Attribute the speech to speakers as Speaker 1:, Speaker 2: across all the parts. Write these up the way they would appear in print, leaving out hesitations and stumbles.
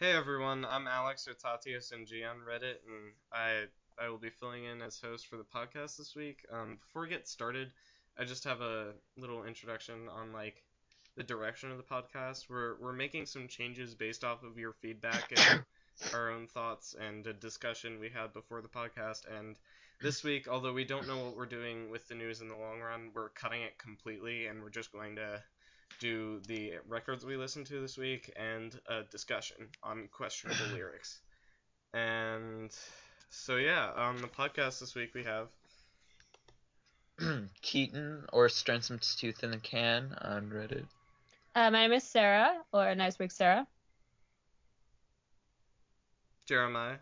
Speaker 1: Hey everyone, I'm Alex or Tatius and G on Reddit, and I will be filling in as host for the podcast this week. Before we get started, I just have a little introduction on the direction of the podcast. We're making some changes based off of your feedback and our own thoughts and a discussion we had before the podcast. And this week, although we don't know what we're doing with the news in the long run, we're cutting it completely, and we're just going to do the records we listened to this week and a discussion on questionable lyrics. And so yeah, on the podcast this week we have
Speaker 2: Keaton or Strensom's Tooth in the Can on Reddit.
Speaker 3: My name is Sara, or Nice Week Sara.
Speaker 1: Jeremiah.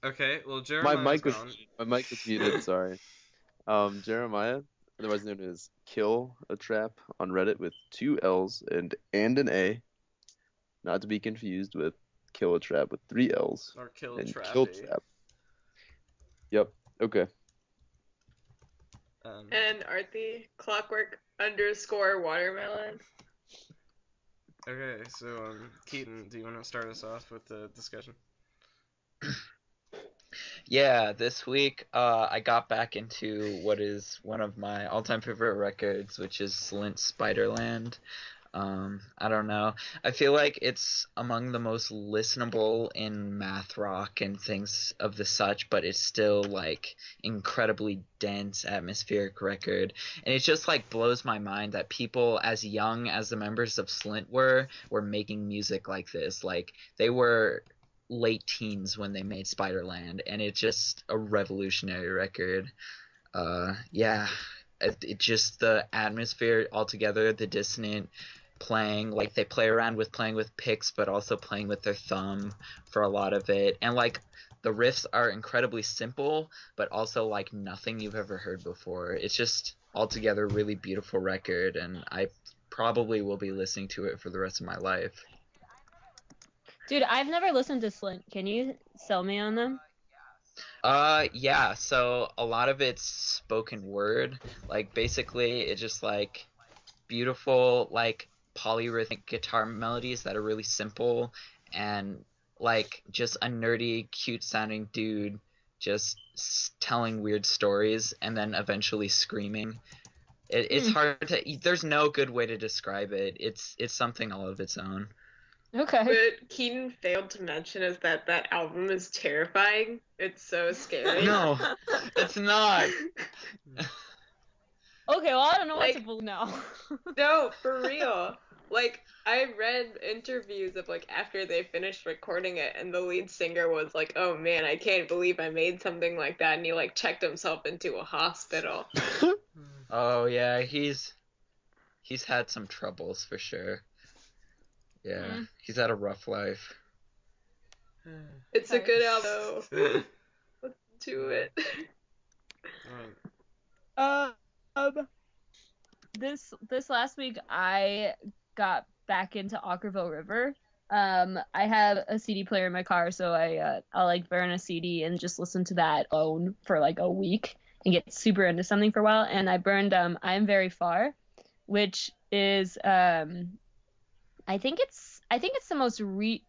Speaker 1: Okay, well
Speaker 4: My
Speaker 1: Jeremiah's
Speaker 4: mic was
Speaker 1: gone.
Speaker 4: my mic was muted. Sorry. Jeremiah, otherwise known as Kill a Trap on Reddit with two L's and an A, not to be confused with Kill a Trap with three L's
Speaker 1: Or Kill
Speaker 4: and
Speaker 1: Trappy.
Speaker 4: Kill Trap. Yep. Okay.
Speaker 5: And Arthi, clockwork_watermelon.
Speaker 1: Okay, so Keaton, do you want to start us off with the discussion?
Speaker 2: Yeah, this week I got back into what is one of my all-time favorite records, which is Slint's Spiderland. I don't know. I feel like it's among the most listenable in math rock and things of the such, but it's still like incredibly dense, atmospheric record. And it just like blows my mind that people as young as the members of Slint were making music like this. Like they were late teens when they made Spiderland, and it's just a revolutionary record. Yeah, it just the atmosphere altogether, the dissonant playing, like they play around with playing with picks but also playing with their thumb for a lot of it, and like the riffs are incredibly simple but also like nothing you've ever heard before. It's just altogether a really beautiful record, and I probably will be listening to it for the rest of my life.
Speaker 3: Dude, I've never listened to Slint. Can you sell me on them?
Speaker 2: Yeah, so a lot of it's spoken word. Like basically it's just like beautiful like polyrhythmic guitar melodies that are really simple, and like just a nerdy, cute sounding dude just telling weird stories and then eventually screaming. It's hard to, there's no good way to describe it. It's something all of its own.
Speaker 3: Okay.
Speaker 5: What Keaton failed to mention is that album is terrifying. It's so scary.
Speaker 2: No, it's not.
Speaker 3: Okay, well, I don't know what to
Speaker 5: Like-
Speaker 3: believe now.
Speaker 5: No, for real. Like, I read interviews of, like, after they finished recording it, and the lead singer was like, oh man, I can't believe I made something like that, and he, like, checked himself into a hospital.
Speaker 2: Oh yeah, he's had some troubles for sure. Yeah, he's had a rough life.
Speaker 5: It's a
Speaker 3: Okay.
Speaker 5: good album, though. Let's do it.
Speaker 3: This last week I got back into Ockerville River. I have a CD player in my car, so I'll like burn a CD and just listen to that alone for like a week and get super into something for a while. And I burned I Am Very Far, which is I think it's the most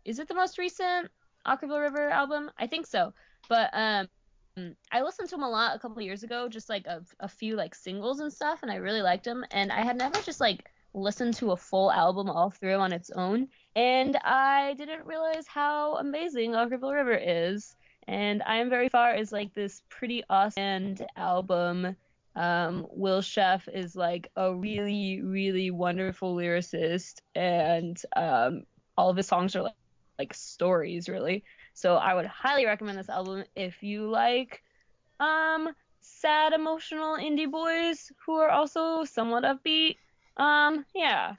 Speaker 3: is it the most recent Ockerville River album? I think so. But I listened to him a lot a couple of years ago, just like a few like singles and stuff, and I really liked him. And I had never just like listened to a full album all through on its own, and I didn't realize how amazing Ockerville River is. And I Am Very Far is like this pretty awesome album. Will Sheff is like a really, really wonderful lyricist, and all of his songs are like stories, really. So I would highly recommend this album if you like sad, emotional indie boys who are also somewhat upbeat. Yeah.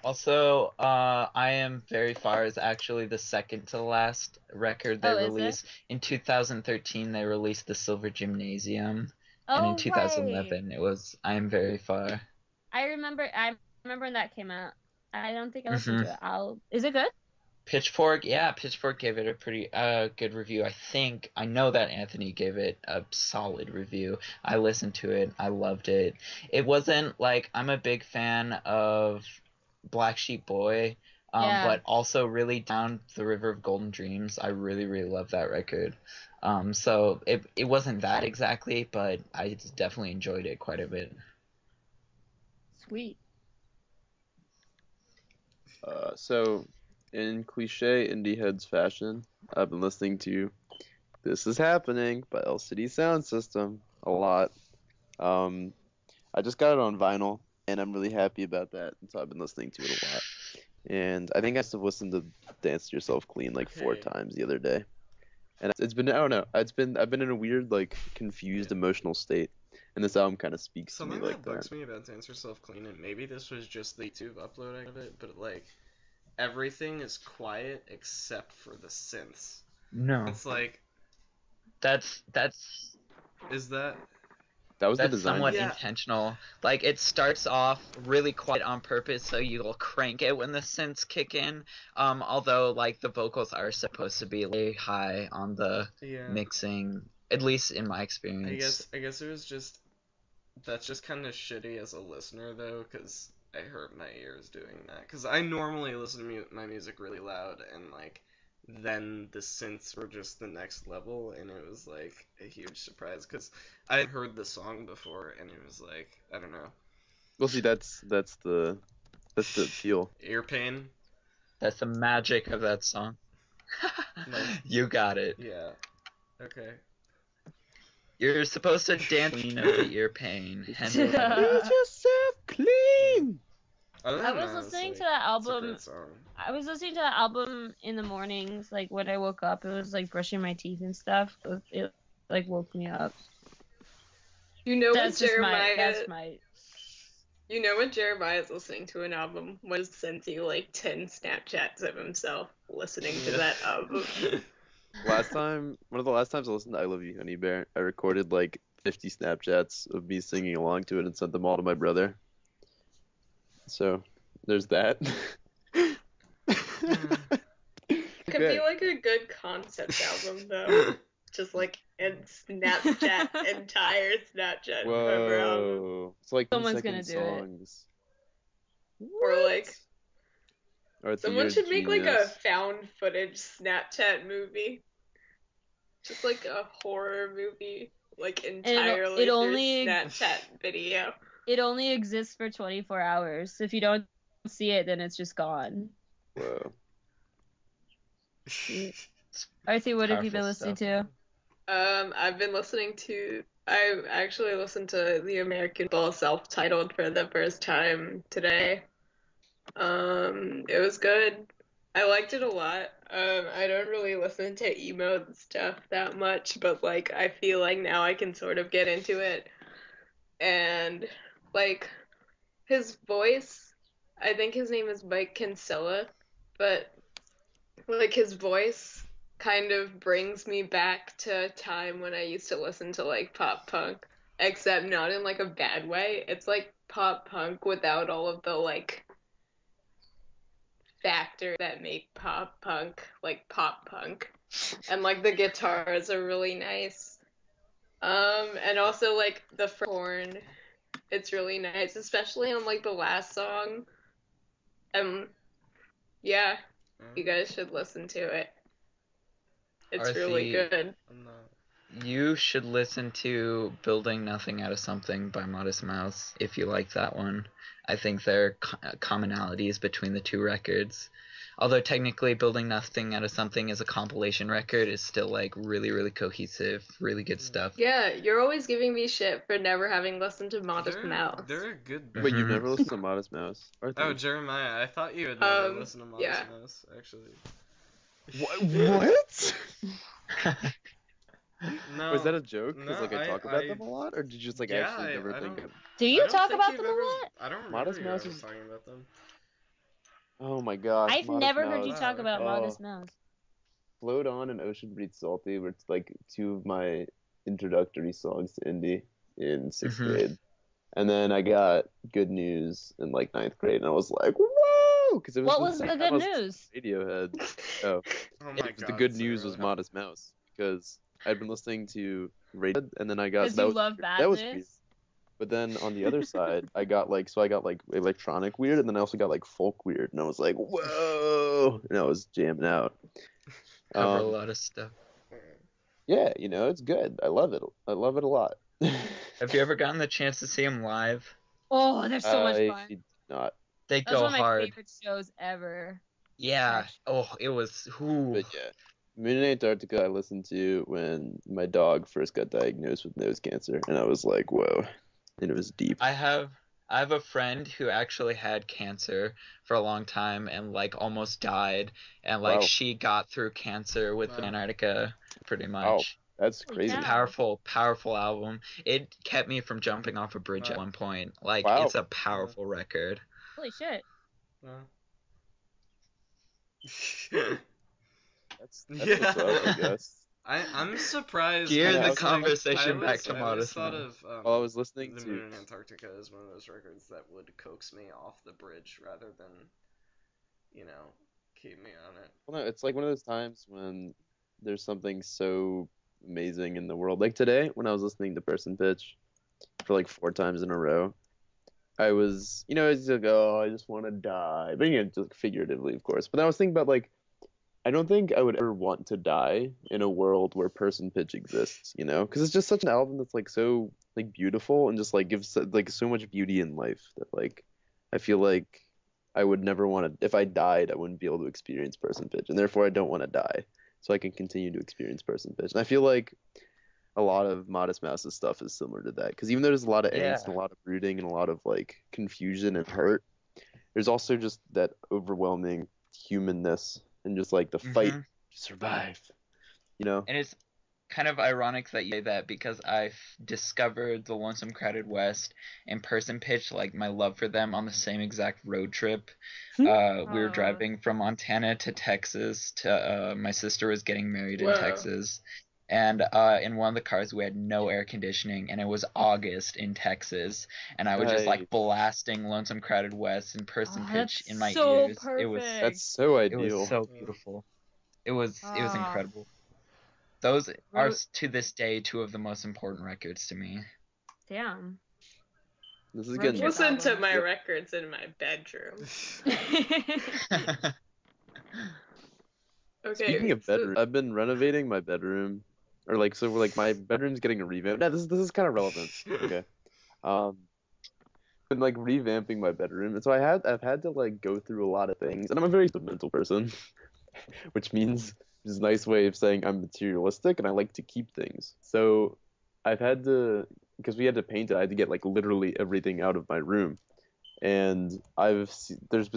Speaker 2: Also, I Am Very Far is actually the second to last record they
Speaker 3: Oh, is it?
Speaker 2: released. In 2013, they released The Silver Gymnasium, and
Speaker 3: Oh,
Speaker 2: in 2011, it was I Am Very Far.
Speaker 3: I remember when that came out. I don't think I listened to it. Is it good?
Speaker 2: Pitchfork gave it a pretty good review. I know that Anthony gave it a solid review. I listened to it. I loved it. It wasn't like, I'm a big fan of Black Sheep Boy.
Speaker 3: Yeah.
Speaker 2: But also really Down the River of Golden Dreams. I really, really love that record. So it wasn't that exactly, but I definitely enjoyed it quite a bit.
Speaker 3: Sweet.
Speaker 4: So in cliche Indieheads fashion, I've been listening to This Is Happening by LCD Sound System a lot. I just got it on vinyl, and I'm really happy about that, and so I've been listening to it a lot. And I think I still listened to Dance to Yourself Clean like 4
Speaker 1: Okay.
Speaker 4: times the other day. And it's been, I don't know, I've been in a weird, like, confused emotional state, and this album kind of speaks to me
Speaker 1: Something
Speaker 4: like
Speaker 1: that bugs me about Dance Yourself Clean, and maybe this was just the YouTube upload of it, but like everything is quiet except for the synths.
Speaker 2: No,
Speaker 1: It's like,
Speaker 2: that's
Speaker 1: is that?
Speaker 4: That was the
Speaker 2: that's
Speaker 4: design.
Speaker 2: somewhat
Speaker 1: Yeah.
Speaker 2: intentional. Like, it starts off really quiet on purpose, so you'll crank it when the synths kick in. Although like the vocals are supposed to be really high on the
Speaker 1: Yeah.
Speaker 2: mixing, at least in my experience.
Speaker 1: I guess it was just that's just kind of shitty as a listener though, because I hurt my ears doing that. Because I normally listen to my music really loud, and like then the synths were just the next level, and it was like a huge surprise because I had heard the song before, and it was like I don't know,
Speaker 4: Well, see, that's the appeal.
Speaker 1: ear pain.
Speaker 2: That's the magic of that song.
Speaker 1: Like,
Speaker 2: You got it.
Speaker 1: yeah. Okay.
Speaker 2: You're supposed to dance clean of the ear pain. Hence,
Speaker 4: Use yourself clean.
Speaker 1: Other
Speaker 3: I
Speaker 1: than
Speaker 3: was
Speaker 1: that, it's,
Speaker 3: listening
Speaker 1: like,
Speaker 3: to that
Speaker 1: it's a
Speaker 3: album.
Speaker 1: great song.
Speaker 3: I was listening to that album in the mornings, like when I woke up. It was like brushing my teeth and stuff. It like woke me up.
Speaker 5: You know
Speaker 3: That's
Speaker 5: when
Speaker 3: just
Speaker 5: Jeremiah.
Speaker 3: that's my.
Speaker 5: You know when Jeremiah's listening to an album, when sends you like 10 Snapchats of himself listening to that album.
Speaker 4: One of the last times I listened to I Love You, Honey Bear, I recorded like 50 Snapchats of me singing along to it and sent them all to my brother. So, there's that.
Speaker 5: Could be like a good concept album though. Just like entire Snapchat cover album.
Speaker 4: Whoa. It's like
Speaker 3: Someone's
Speaker 4: 10-second
Speaker 3: gonna do it.
Speaker 4: songs.
Speaker 5: Or like
Speaker 4: Arthi,
Speaker 5: someone
Speaker 4: you're a
Speaker 5: should make like a
Speaker 4: genius.
Speaker 5: found footage Snapchat movie. Just like a horror movie, like entirely
Speaker 3: it
Speaker 5: through
Speaker 3: only-
Speaker 5: Snapchat video.
Speaker 3: It only exists for 24 hours. If you don't see it, then it's just gone.
Speaker 4: Whoa.
Speaker 3: Arthi, what have you
Speaker 2: Powerful
Speaker 3: been listening
Speaker 2: stuff.
Speaker 3: to?
Speaker 5: I've been listening to. I actually listened to the American Ball self-titled for the first time today. It was good. I liked it a lot. I don't really listen to emo stuff that much, but like I feel like now I can sort of get into it. And like his voice, I think his name is Mike Kinsella, but like his voice kind of brings me back to a time when I used to listen to like pop punk, except not in like a bad way. It's like pop punk without all of the like factors that make pop punk like pop punk. And like the guitars are really nice. And also like the horn, it's really nice, especially on like the last song. Yeah, you guys should listen to it. It's really
Speaker 2: Arthi,
Speaker 5: good.
Speaker 1: I'm not.
Speaker 2: You should listen to Building Nothing Out of Something by Modest Mouse if you like that one. I think there are commonalities between the two records. Although technically Building Nothing Out of Something is a compilation record, it's still like really, really cohesive, really good stuff.
Speaker 5: Yeah, you're always giving me shit for never having listened to Modest Mouse.
Speaker 1: They're a good
Speaker 4: Wait, you've
Speaker 2: Mhm.
Speaker 4: never listened to Modest Mouse? Arthi?
Speaker 1: Oh, Jeremiah, I thought you had never listened to Modest
Speaker 5: yeah.
Speaker 1: Mouse, actually.
Speaker 4: What?
Speaker 1: No.
Speaker 4: Was that a joke? Because
Speaker 1: No,
Speaker 4: like I talk about them a lot, or did you just like
Speaker 1: Yeah,
Speaker 4: actually never
Speaker 1: I
Speaker 4: think
Speaker 1: don't-
Speaker 4: of?
Speaker 3: Do
Speaker 1: I
Speaker 3: you
Speaker 1: don't
Speaker 3: talk
Speaker 1: think
Speaker 3: about
Speaker 1: you've
Speaker 3: them a
Speaker 1: ever-
Speaker 3: lot?
Speaker 1: I don't remember
Speaker 4: Modest
Speaker 1: you
Speaker 4: Mouse
Speaker 1: ever
Speaker 4: is-
Speaker 1: talking about them.
Speaker 4: Oh my gosh.
Speaker 3: I've
Speaker 4: Modest
Speaker 3: never heard you
Speaker 4: Mouse.
Speaker 3: talk about
Speaker 4: Oh.
Speaker 3: Modest Mouse.
Speaker 4: Float On and Ocean Breathe Salty were like two of my introductory songs to indie in 6th
Speaker 2: Mhm.
Speaker 4: grade. And then I got Good News in like 9th grade, and I was like, whoa! Because it was
Speaker 3: What
Speaker 4: the
Speaker 3: was
Speaker 4: same
Speaker 3: the
Speaker 4: time
Speaker 3: good
Speaker 4: I was
Speaker 3: news?
Speaker 4: Radiohead. Oh,
Speaker 1: Oh my
Speaker 4: the
Speaker 1: god.
Speaker 4: good news
Speaker 1: Sarah.
Speaker 4: was Modest Mouse because I'd been listening to Radiohead, and then I got
Speaker 3: Because
Speaker 4: that
Speaker 3: you
Speaker 4: was
Speaker 3: love
Speaker 4: that was
Speaker 3: badness.
Speaker 4: weird. But then on the other side, I got like electronic weird, and then I also got like folk weird, and I was like, whoa, and I was jamming out.
Speaker 2: Cover a lot of stuff.
Speaker 4: Yeah, it's good. I love it. I love it a lot.
Speaker 2: Have you ever gotten the chance to see them live?
Speaker 3: Oh, they're so much
Speaker 4: I
Speaker 3: fun.
Speaker 4: did not,
Speaker 2: They
Speaker 3: That's
Speaker 2: go
Speaker 3: one of my
Speaker 2: hard.
Speaker 3: favorite shows ever.
Speaker 2: Yeah.
Speaker 3: Actually.
Speaker 2: Oh, it was. Ooh.
Speaker 4: but yeah. Moon in Antarctica I listened to when my dog first got diagnosed with nose cancer, and I was like, whoa, and it was deep.
Speaker 2: I have a friend who actually had cancer for a long time and like almost died, and like
Speaker 4: Wow.
Speaker 2: she got through cancer with
Speaker 1: Wow.
Speaker 2: Antarctica pretty
Speaker 4: Wow,
Speaker 2: much.
Speaker 4: that's
Speaker 3: Holy
Speaker 4: crazy.
Speaker 3: cow.
Speaker 2: Powerful album. It kept me from jumping off a bridge at
Speaker 1: Wow.
Speaker 2: one point. Like
Speaker 4: Wow.
Speaker 2: it's a powerful record.
Speaker 3: Holy shit.
Speaker 4: That's what's up, I guess.
Speaker 1: I'm surprised.
Speaker 2: Gear
Speaker 4: the
Speaker 1: because,
Speaker 2: conversation back to
Speaker 1: I always
Speaker 2: Modest
Speaker 1: thought
Speaker 2: Mouse.
Speaker 1: of
Speaker 4: While I was listening
Speaker 1: the
Speaker 4: to
Speaker 1: Moon in Antarctica as one of those records that would coax me off the bridge rather than, keep me on it.
Speaker 4: Well, no, it's like one of those times when there's something so amazing in the world. Like today, when I was listening to Person Pitch for like 4 times in a row, I was, it's like, oh, I just want to die. But, just figuratively, of course. But then I was thinking about, like, I don't think I would ever want to die in a world where Person Pitch exists, Because it's just such an album that's, like, so, like, beautiful and just, like, gives, like, so much beauty in life that, like, I feel like I would never want to, if I died, I wouldn't be able to experience Person Pitch. And therefore, I don't want to die so I can continue to experience Person Pitch. And I feel like a lot of Modest Mouse's stuff is similar to that. Because even though there's a lot of
Speaker 2: Yeah.
Speaker 4: angst and a lot of brooding and a lot of, like, confusion and hurt, there's also just that overwhelming humanness and just, like, the fight to survive,
Speaker 2: And it's kind of ironic that you say that because I've discovered the Lonesome Crowded West and Person Pitch, like my love for them, on the same exact road trip. We were driving from Montana to Texas. My sister was getting married in
Speaker 5: Whoa.
Speaker 2: Texas. And in one of the cars we had no air conditioning, and it was August in Texas, and I was just like
Speaker 4: Nice.
Speaker 2: blasting Lonesome Crowded West and Person Pitch
Speaker 3: That's
Speaker 2: in my
Speaker 3: so
Speaker 2: ears.
Speaker 3: perfect.
Speaker 4: That's so
Speaker 2: It
Speaker 4: ideal.
Speaker 2: was so beautiful. It was
Speaker 3: Ah.
Speaker 2: incredible. Those are
Speaker 3: Ro-
Speaker 2: to this day two of the most important records to me.
Speaker 3: Damn.
Speaker 4: This is
Speaker 3: Road
Speaker 4: getting
Speaker 3: trip
Speaker 5: Listen to
Speaker 3: album.
Speaker 5: my
Speaker 4: Yep.
Speaker 5: records in my bedroom. Okay.
Speaker 4: Speaking of
Speaker 5: so-
Speaker 4: bedroom, I've been renovating my bedroom, or like so. Like my bedroom's getting a revamp. Yeah, this is kind of relevant. Okay. Been like revamping my bedroom, and so I've had to like go through a lot of things, and I'm a very sentimental person, which means is a nice way of saying I'm materialistic and I like to keep things. So I've had to, because we had to paint it, I had to get like literally everything out of my room. And I've just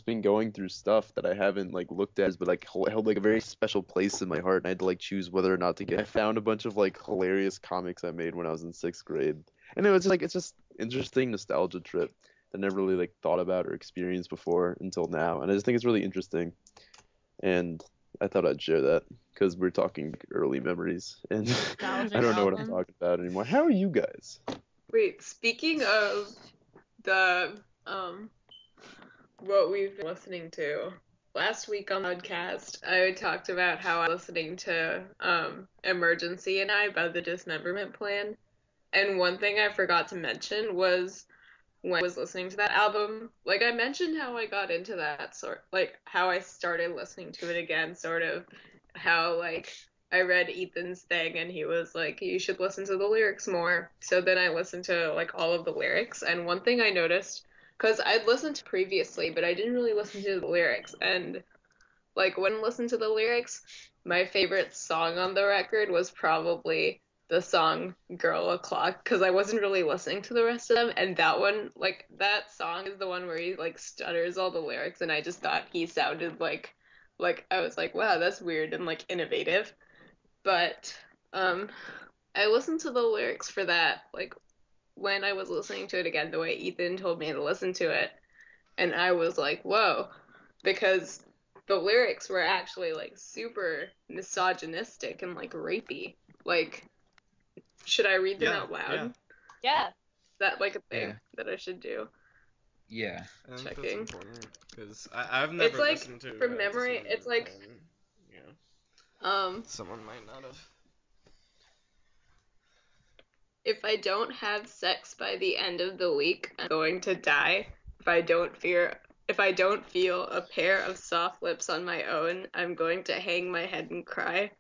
Speaker 4: been going through stuff that I haven't like looked at, but like held like a very special place in my heart, and I had to like choose whether or not to get. I found a bunch of like hilarious comics I made when I was in 6th grade, and it was just, like it's just interesting nostalgia trip that I never really like thought about or experienced before until now, and I just think it's really interesting, and I thought I'd share that because we're talking early memories, and I don't know what I'm
Speaker 3: album.
Speaker 4: talking about anymore. How are you guys?
Speaker 5: Wait, speaking of the what we've been listening to. Last week on the podcast, I talked about how I was listening to Emergency and I by the Dismemberment Plan. And one thing I forgot to mention was when I was listening to that album, like I mentioned how I got into that how I started listening to it again, sort of how like I read Ethan's thing and he was like, you should listen to the lyrics more. So then I listened to like all of the lyrics, and one thing I noticed, because I'd listened to previously, but I didn't really listen to the lyrics, and like when I listened to the lyrics, my favorite song on the record was probably the song Girl O'Clock, because I wasn't really listening to the rest of them, and that one, like that song is the one where he like stutters all the lyrics, and I just thought he sounded like I was like, wow, that's weird and like innovative. But I listened to the lyrics for that like when I was listening to it again, the way Ethan told me to listen to it, and I was like, whoa, because the lyrics were actually like super misogynistic and like rapey. Like, should I read them out loud?
Speaker 3: Yeah.
Speaker 5: Is that like a thing
Speaker 2: Yeah.
Speaker 5: that I should do?
Speaker 2: Yeah.
Speaker 1: I think
Speaker 5: Checking.
Speaker 1: that's important because I've never
Speaker 5: It's like,
Speaker 1: listened to
Speaker 5: from memory,
Speaker 1: Dismemberment
Speaker 5: it's like,
Speaker 1: Plan. Someone might not have.
Speaker 5: If I don't have sex by the end of the week, I'm going to die. If I don't feel a pair of soft lips on my own, I'm going to hang my head and cry.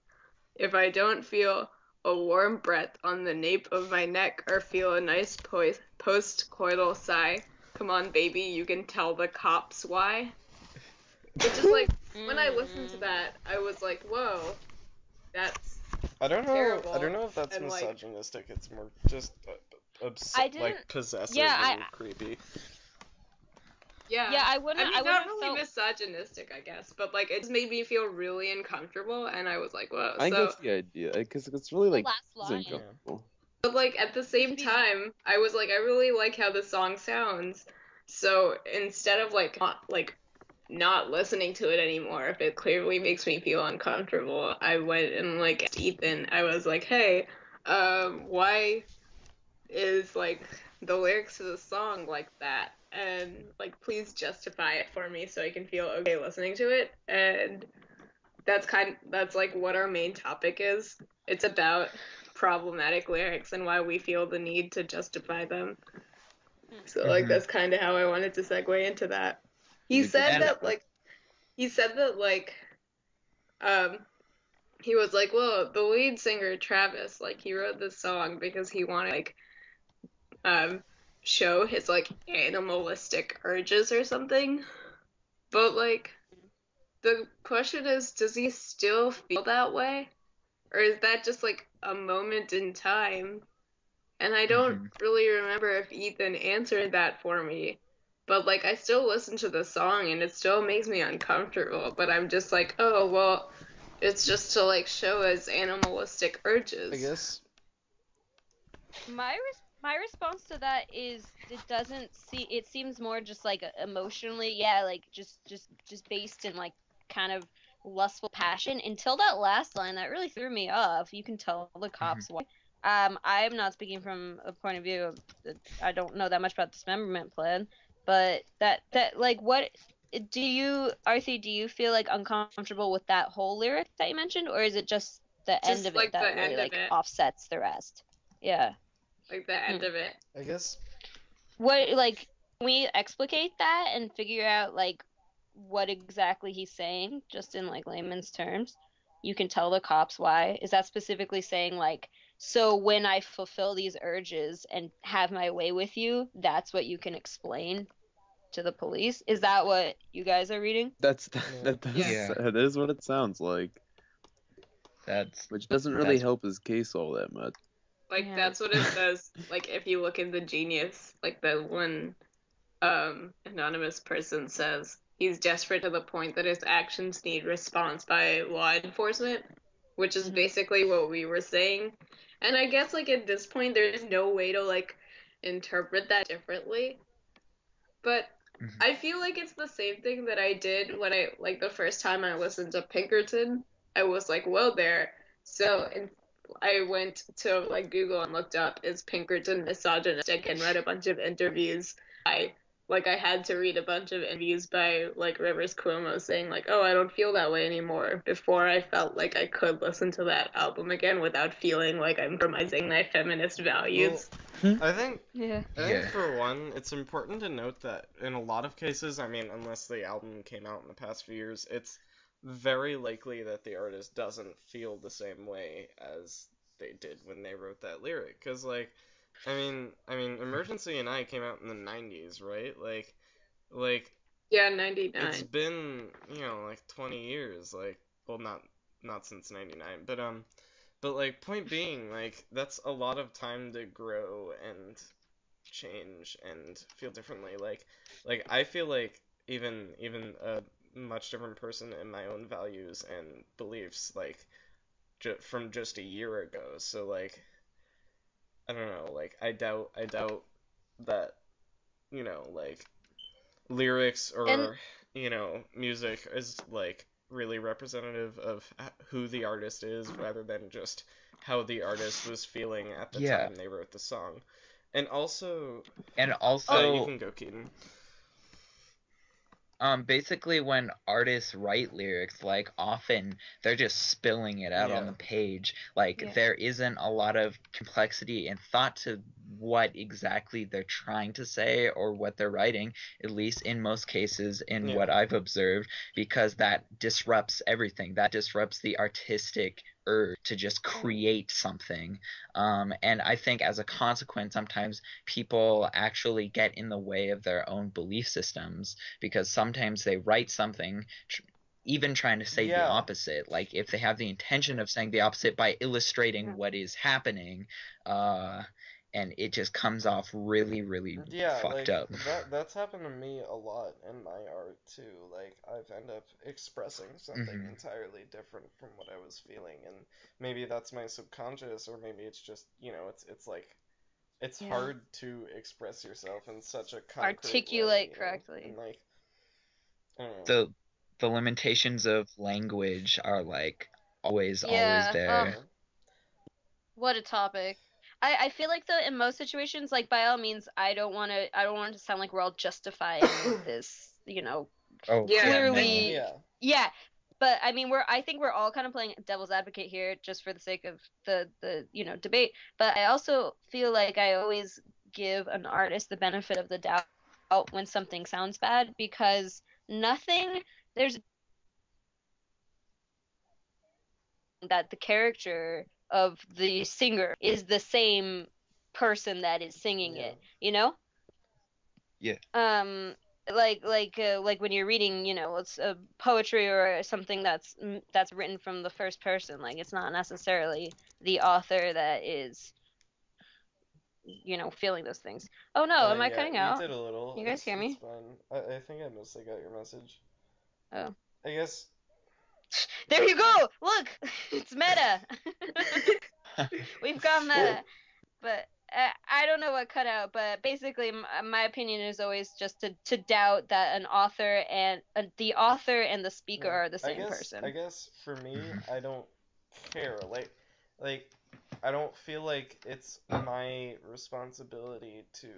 Speaker 5: If I don't feel a warm breath on the nape of my neck or feel a nice post-coital sigh, come on, baby, you can tell the cops why. Which is like, when I listened to that, I was like, whoa, that's
Speaker 1: I don't
Speaker 5: terrible.
Speaker 1: know if that's
Speaker 5: And, like,
Speaker 1: misogynistic. It's more just
Speaker 3: I didn't-
Speaker 1: like possessive
Speaker 3: yeah,
Speaker 1: and creepy.
Speaker 5: Yeah,
Speaker 3: I wouldn't
Speaker 5: not
Speaker 3: have
Speaker 5: really
Speaker 3: felt
Speaker 5: misogynistic, I guess, but like it just made me feel really uncomfortable, and I was like, whoa.
Speaker 4: I think
Speaker 5: So,
Speaker 4: that's the idea, because it's really like
Speaker 3: last
Speaker 4: it's
Speaker 3: line.
Speaker 4: uncomfortable.
Speaker 5: but like at the same time, I was like, I really like how the song sounds. So instead of not listening to it anymore, if it clearly makes me feel uncomfortable, I went and like asked Ethan. I was like, hey, why is like the lyrics to the song like that? And like, please justify it for me so I can feel okay listening to it. And that's like what our main topic is. It's about problematic lyrics and why we feel the need to justify them. So like that's kind of how I wanted to segue into that. He said that he was like, well, the lead singer Travis, like he wrote this song because he wanted like show his like animalistic urges or something. But like the question is, does he still feel that way? Or is that just like a moment in time? And I don't really remember if Ethan answered that for me. But like I still listen to the song and it still makes me uncomfortable, but I'm just like, oh well, it's just to like show his animalistic urges.
Speaker 1: I guess.
Speaker 3: My response to that is it seems more just like emotionally, like just based in like kind of lustful passion until that last line that really threw me off. You can tell the cops why. I am not speaking from a point of view of I don't know that much about dismemberment plan, but that like what do you Arthi, do you feel like uncomfortable with that whole lyric that you mentioned, or is it just the end of
Speaker 5: like
Speaker 3: it that
Speaker 5: the
Speaker 3: really
Speaker 5: end of
Speaker 3: like
Speaker 5: it.
Speaker 3: offsets the rest? Yeah.
Speaker 5: Like the end of it.
Speaker 1: I guess.
Speaker 3: What like can we explicate that and figure out like what exactly he's saying just in like layman's terms? You can tell the cops why. Is that specifically saying like, so when I fulfill these urges and have my way with you, that's what you can explain to the police? Is that what you guys are reading?
Speaker 4: That
Speaker 5: Yeah.
Speaker 4: is what it sounds like,
Speaker 2: That's
Speaker 4: which doesn't really help his case all that much.
Speaker 5: Like
Speaker 3: Yeah.
Speaker 5: that's what it says. Like if you look in the Genius, like the one anonymous person says he's desperate to the point that his actions need response by law enforcement, which is basically what we were saying. And I guess like at this point there is no way to like interpret that differently. But I feel like it's the same thing that I did when I like the first time I listened to Pinkerton. I was like, whoa there. So I went to like Google and looked up is Pinkerton misogynistic and read a bunch of interviews. I had to read a bunch of interviews by like Rivers Cuomo saying like, oh, I don't feel that way anymore before I felt like I could listen to that album again without feeling like I'm compromising my feminist values.
Speaker 1: I think
Speaker 3: Yeah.
Speaker 1: I think for one, it's important to note that in a lot of cases, I mean, unless the album came out in the past few years, it's very likely that the artist doesn't feel the same way as they did when they wrote that lyric. Because, like, I mean, Emergency and I came out in the 90s, right? Like,
Speaker 5: Yeah, 99.
Speaker 1: it's been, like 20 years, like, well, not since 99, but like, point being, like, that's a lot of time to grow and change and feel differently. Like I feel like even a much different person in my own values and beliefs, like from just a year ago. So like, I don't know. Like I doubt that like lyrics or music is like really representative of who the artist is, rather than just how the artist was feeling at the time they wrote the song. And also, you can go, Keaton.
Speaker 2: Basically when artists write lyrics, like often they're just spilling it out on
Speaker 1: Yeah.
Speaker 2: the page. Like
Speaker 6: Yeah.
Speaker 2: there isn't a lot of complexity and thought to what exactly they're trying to say or what they're writing, at least in most cases in
Speaker 1: Yeah.
Speaker 2: what I've observed, because that disrupts everything. That disrupts the artistic urge to just create something. And I think as a consequence, sometimes people actually get in the way of their own belief systems because sometimes they write something even trying to say the
Speaker 1: Yeah.
Speaker 2: opposite, like if they have the intention of saying the opposite by illustrating
Speaker 6: Yeah.
Speaker 2: what is happening, and it just comes off really, really
Speaker 1: Yeah,
Speaker 2: fucked
Speaker 1: like
Speaker 2: up.
Speaker 1: that's happened to me a lot in my art too. Like I've ended up expressing something entirely different from what I was feeling, and maybe that's my subconscious, or maybe it's just, it's like it's
Speaker 6: Yeah.
Speaker 1: hard to express yourself in such a concrete
Speaker 6: Articulate
Speaker 1: way,
Speaker 6: correctly.
Speaker 1: and like I don't know.
Speaker 2: The limitations of language are like always
Speaker 6: Yeah.
Speaker 2: there.
Speaker 6: What a topic. I feel like though in most situations, like by all means, I don't want it to sound like we're all justifying this,
Speaker 2: Oh
Speaker 5: Yeah,
Speaker 6: clearly,
Speaker 1: Yeah.
Speaker 6: yeah. But I mean, I think we're all kind of playing devil's advocate here, just for the sake of the debate. But I also feel like I always give an artist the benefit of the doubt when something sounds bad, because there's that the character of the singer is the same person that is singing
Speaker 1: Yeah.
Speaker 6: it, you know?
Speaker 2: Yeah.
Speaker 6: Like when you're reading, it's a poetry or something that's written from the first person. Like it's not necessarily the author that is, feeling those things. Oh no, am I
Speaker 1: Yeah,
Speaker 6: cutting
Speaker 1: you
Speaker 6: out?
Speaker 1: did a little.
Speaker 6: You guys hear
Speaker 1: It's
Speaker 6: me?
Speaker 1: fine. I think I mostly got your message.
Speaker 6: Oh.
Speaker 1: I guess.
Speaker 6: There you go. Look, it's meta. We've gone meta. But I don't know what cut out, but basically my opinion is always just to doubt that an author and the author and the speaker
Speaker 1: Yeah.
Speaker 6: are the same person.
Speaker 1: I guess for me, I don't care. Like, I don't feel like it's my responsibility to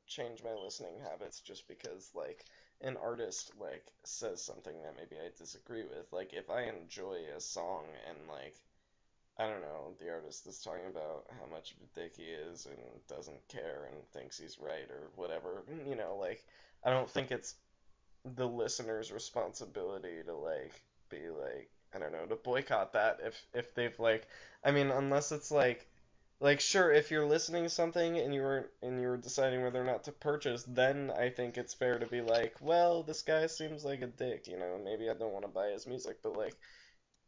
Speaker 1: change my listening habits just because like an artist like says something that maybe I disagree with. Like, if I enjoy a song and like I don't know, the artist is talking about how much of a dick he is and doesn't care and thinks he's right or whatever, like I don't think it's the listener's responsibility to like be like I don't know to boycott that if they've like I mean unless it's like sure if you're listening to something and you're deciding whether or not to purchase, then I think it's fair to be like, well, this guy seems like a dick, maybe I don't want to buy his music. But like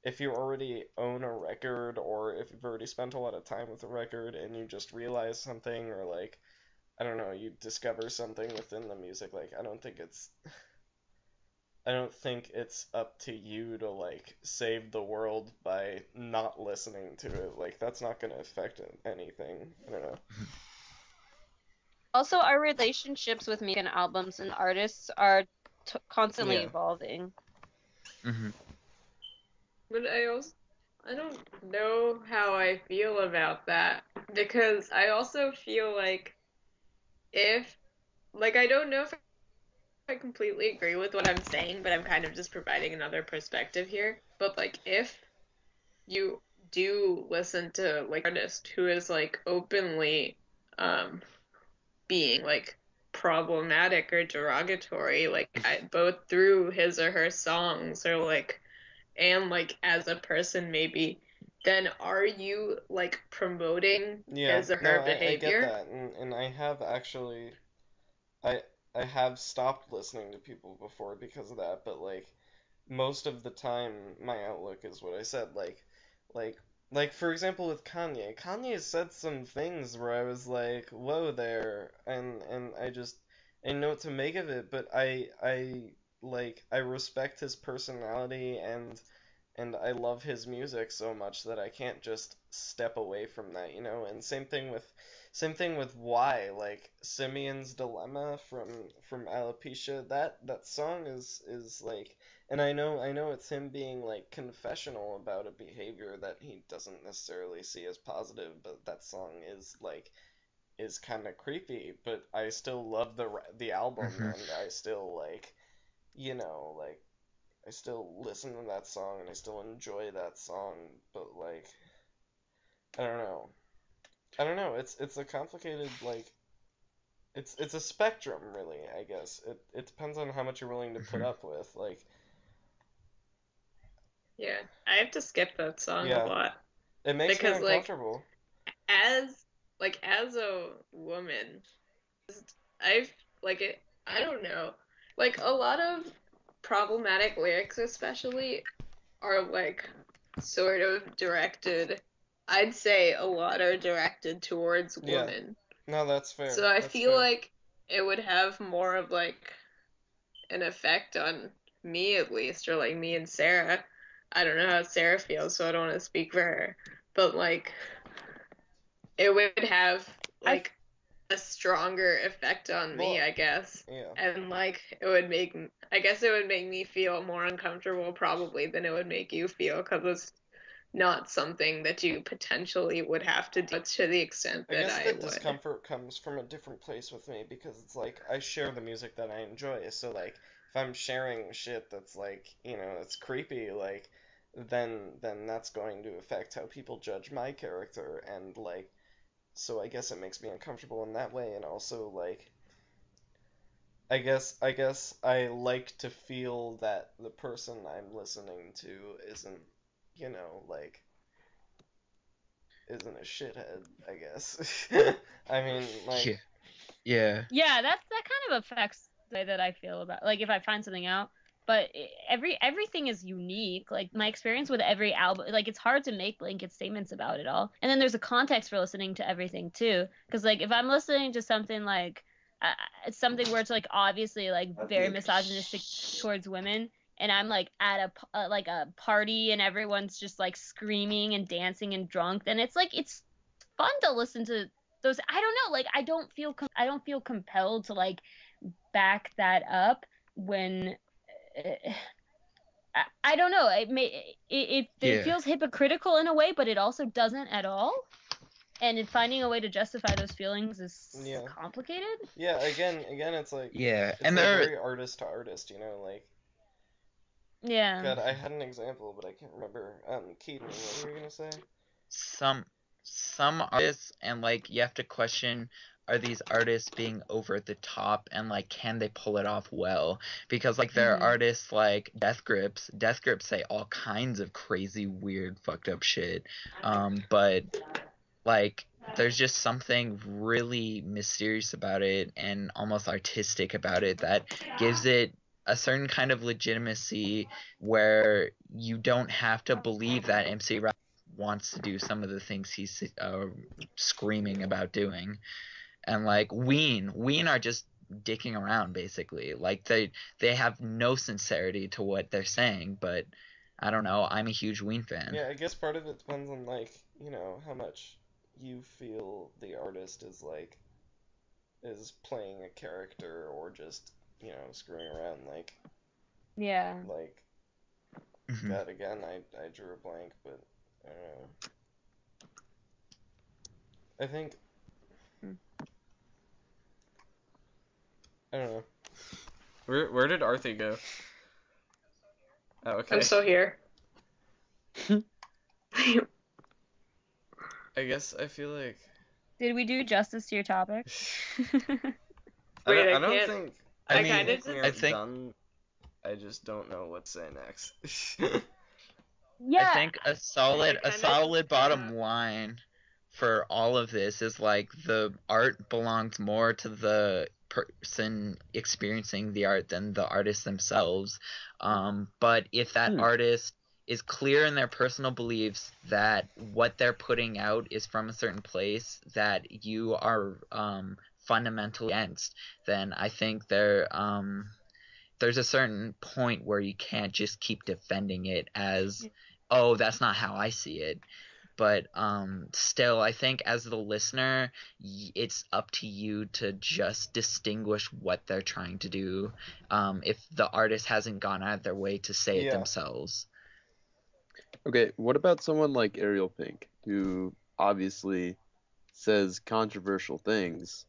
Speaker 1: if you already own a record or if you've already spent a lot of time with a record and you just realize something or like I don't know, you discover something within the music, like I don't think it's up to you to like save the world by not listening to it. Like that's not going to affect anything. I don't know.
Speaker 6: Also, our relationships with music and albums and artists are constantly
Speaker 1: Yeah.
Speaker 6: evolving.
Speaker 5: But I don't know how I feel about that, because I also feel like if I don't know if I completely agree with what I'm saying, but I'm kind of just providing another perspective here. But like if you do listen to like an artist who is like openly being like problematic or derogatory, like both through his or her songs or like and like as a person maybe, then are you like promoting
Speaker 1: Yeah.
Speaker 5: his or
Speaker 1: No,
Speaker 5: her
Speaker 1: I get
Speaker 5: behavior?
Speaker 1: that. And I have actually I I have stopped listening to people before because of that, but like most of the time my outlook is what I said. Like like for example with Kanye. Kanye said some things where I was like, "Whoa there," and I didn't know what to make of it, but I respect his personality and I love his music so much that I can't just step away from that. And same thing with why, like Simeon's Dilemma from Alopecia. That song is like, and I know it's him being like confessional about a behavior that he doesn't necessarily see as positive, but that song is kind of creepy, but I still love the album and I still like you know, like, I still listen to that song and I still enjoy that song, but like, I don't know. I don't know. It's a complicated, like, it's a spectrum, really, I guess. It depends on how much you're willing to put up with. Like,
Speaker 5: Yeah, I have to skip that song a
Speaker 1: yeah,
Speaker 5: lot
Speaker 1: it makes me
Speaker 5: because
Speaker 1: uncomfortable.
Speaker 5: as as a woman, I've I don't know. Like a lot of problematic lyrics especially are like sort of directed. I'd say a lot are directed towards
Speaker 1: Yeah.
Speaker 5: women.
Speaker 1: No, that's fair.
Speaker 5: So I
Speaker 1: That's
Speaker 5: feel
Speaker 1: fair.
Speaker 5: like it would have more of like an effect on me at least, or like me and Sarah. I don't know how Sarah feels, so I don't want to speak for her. But like it would have
Speaker 3: I
Speaker 5: like a stronger effect on me,
Speaker 1: Well,
Speaker 5: I guess.
Speaker 1: yeah.
Speaker 5: And like it would make I guess it would make me feel more uncomfortable probably than it would make you feel because it's not something that you potentially would have to do to the extent
Speaker 1: I
Speaker 5: that
Speaker 1: guess
Speaker 5: I
Speaker 1: the
Speaker 5: would.
Speaker 1: discomfort comes from a different place with me because it's like I share the music that I enjoy. So like if I'm sharing shit that's like, you know, it's creepy, like then that's going to affect how people judge my character and like so I guess it makes me uncomfortable in that way and also like I guess I like to feel that the person I'm listening to isn't, you know, like isn't a shithead, I guess. I mean, like
Speaker 2: Yeah. Yeah.
Speaker 3: Yeah, that kind of affects the way that I feel about, like, if I find something out. But everything is unique. Like, my experience with every album, like, it's hard to make blanket statements about it all. And then there's a context for listening to everything too, because like if I'm listening to something like it's something where it's like obviously like very misogynistic towards women, and I'm like at like a party and everyone's just like screaming and dancing and drunk, then it's like it's fun to listen to those. I don't know, like I don't feel compelled to like back that up when I don't know, it
Speaker 2: Yeah.
Speaker 3: feels hypocritical in a way, but it also doesn't at all. And in finding a way to justify those feelings is
Speaker 1: yeah.
Speaker 3: complicated.
Speaker 1: Yeah, again it's like
Speaker 2: Yeah.
Speaker 1: it's
Speaker 2: And
Speaker 1: like
Speaker 2: there
Speaker 1: very artist to artist, you know, like
Speaker 3: Yeah.
Speaker 1: God, I had an example, but I can't remember. Keaton, what were you gonna say?
Speaker 2: some some artists, and like you have to question, are these artists being over the top, and like can they pull it off well? Because like there are artists like Death Grips say all kinds of crazy, weird, fucked up shit, but like there's just something really mysterious about it and almost artistic about it that gives it a certain kind of legitimacy where you don't have to believe that MC Rap wants to do some of the things he's screaming about doing. And like Ween are just dicking around basically. Like they have no sincerity to what they're saying, but I don't know, I'm a huge Ween fan.
Speaker 1: Yeah, I guess part of it depends on like, you know, how much you feel the artist is like is playing a character or just, you know, screwing around
Speaker 3: Yeah.
Speaker 1: like
Speaker 2: Mhm.
Speaker 1: God, again I drew a blank, but I don't know. I think I don't know. Where did Arthi go? Oh, okay.
Speaker 5: I'm still here.
Speaker 1: I guess I feel like
Speaker 3: Did we do justice to your topic?
Speaker 5: Wait, I
Speaker 1: I don't
Speaker 5: can't.
Speaker 1: think
Speaker 5: I
Speaker 2: mean,
Speaker 5: kind of
Speaker 1: think we
Speaker 5: just.
Speaker 1: are
Speaker 2: I think
Speaker 1: done. I just don't know what to say next.
Speaker 2: I
Speaker 3: Yeah.
Speaker 2: think a
Speaker 5: kinda
Speaker 2: solid
Speaker 5: just,
Speaker 2: bottom line for all of this is like the art belongs more to the person experiencing the art than the artist themselves. But if that artist is clear in their personal beliefs that what they're putting out is from a certain place that you are fundamentally against, then I think there's a certain point where you can't just keep defending it as, oh, that's not how I see it. But still, I think as the listener, it's up to you to just distinguish what they're trying to do, if the artist hasn't gone out of their way to say it
Speaker 1: Yeah.
Speaker 2: themselves.
Speaker 4: Okay, what about someone like Ariel Pink, who obviously says controversial things,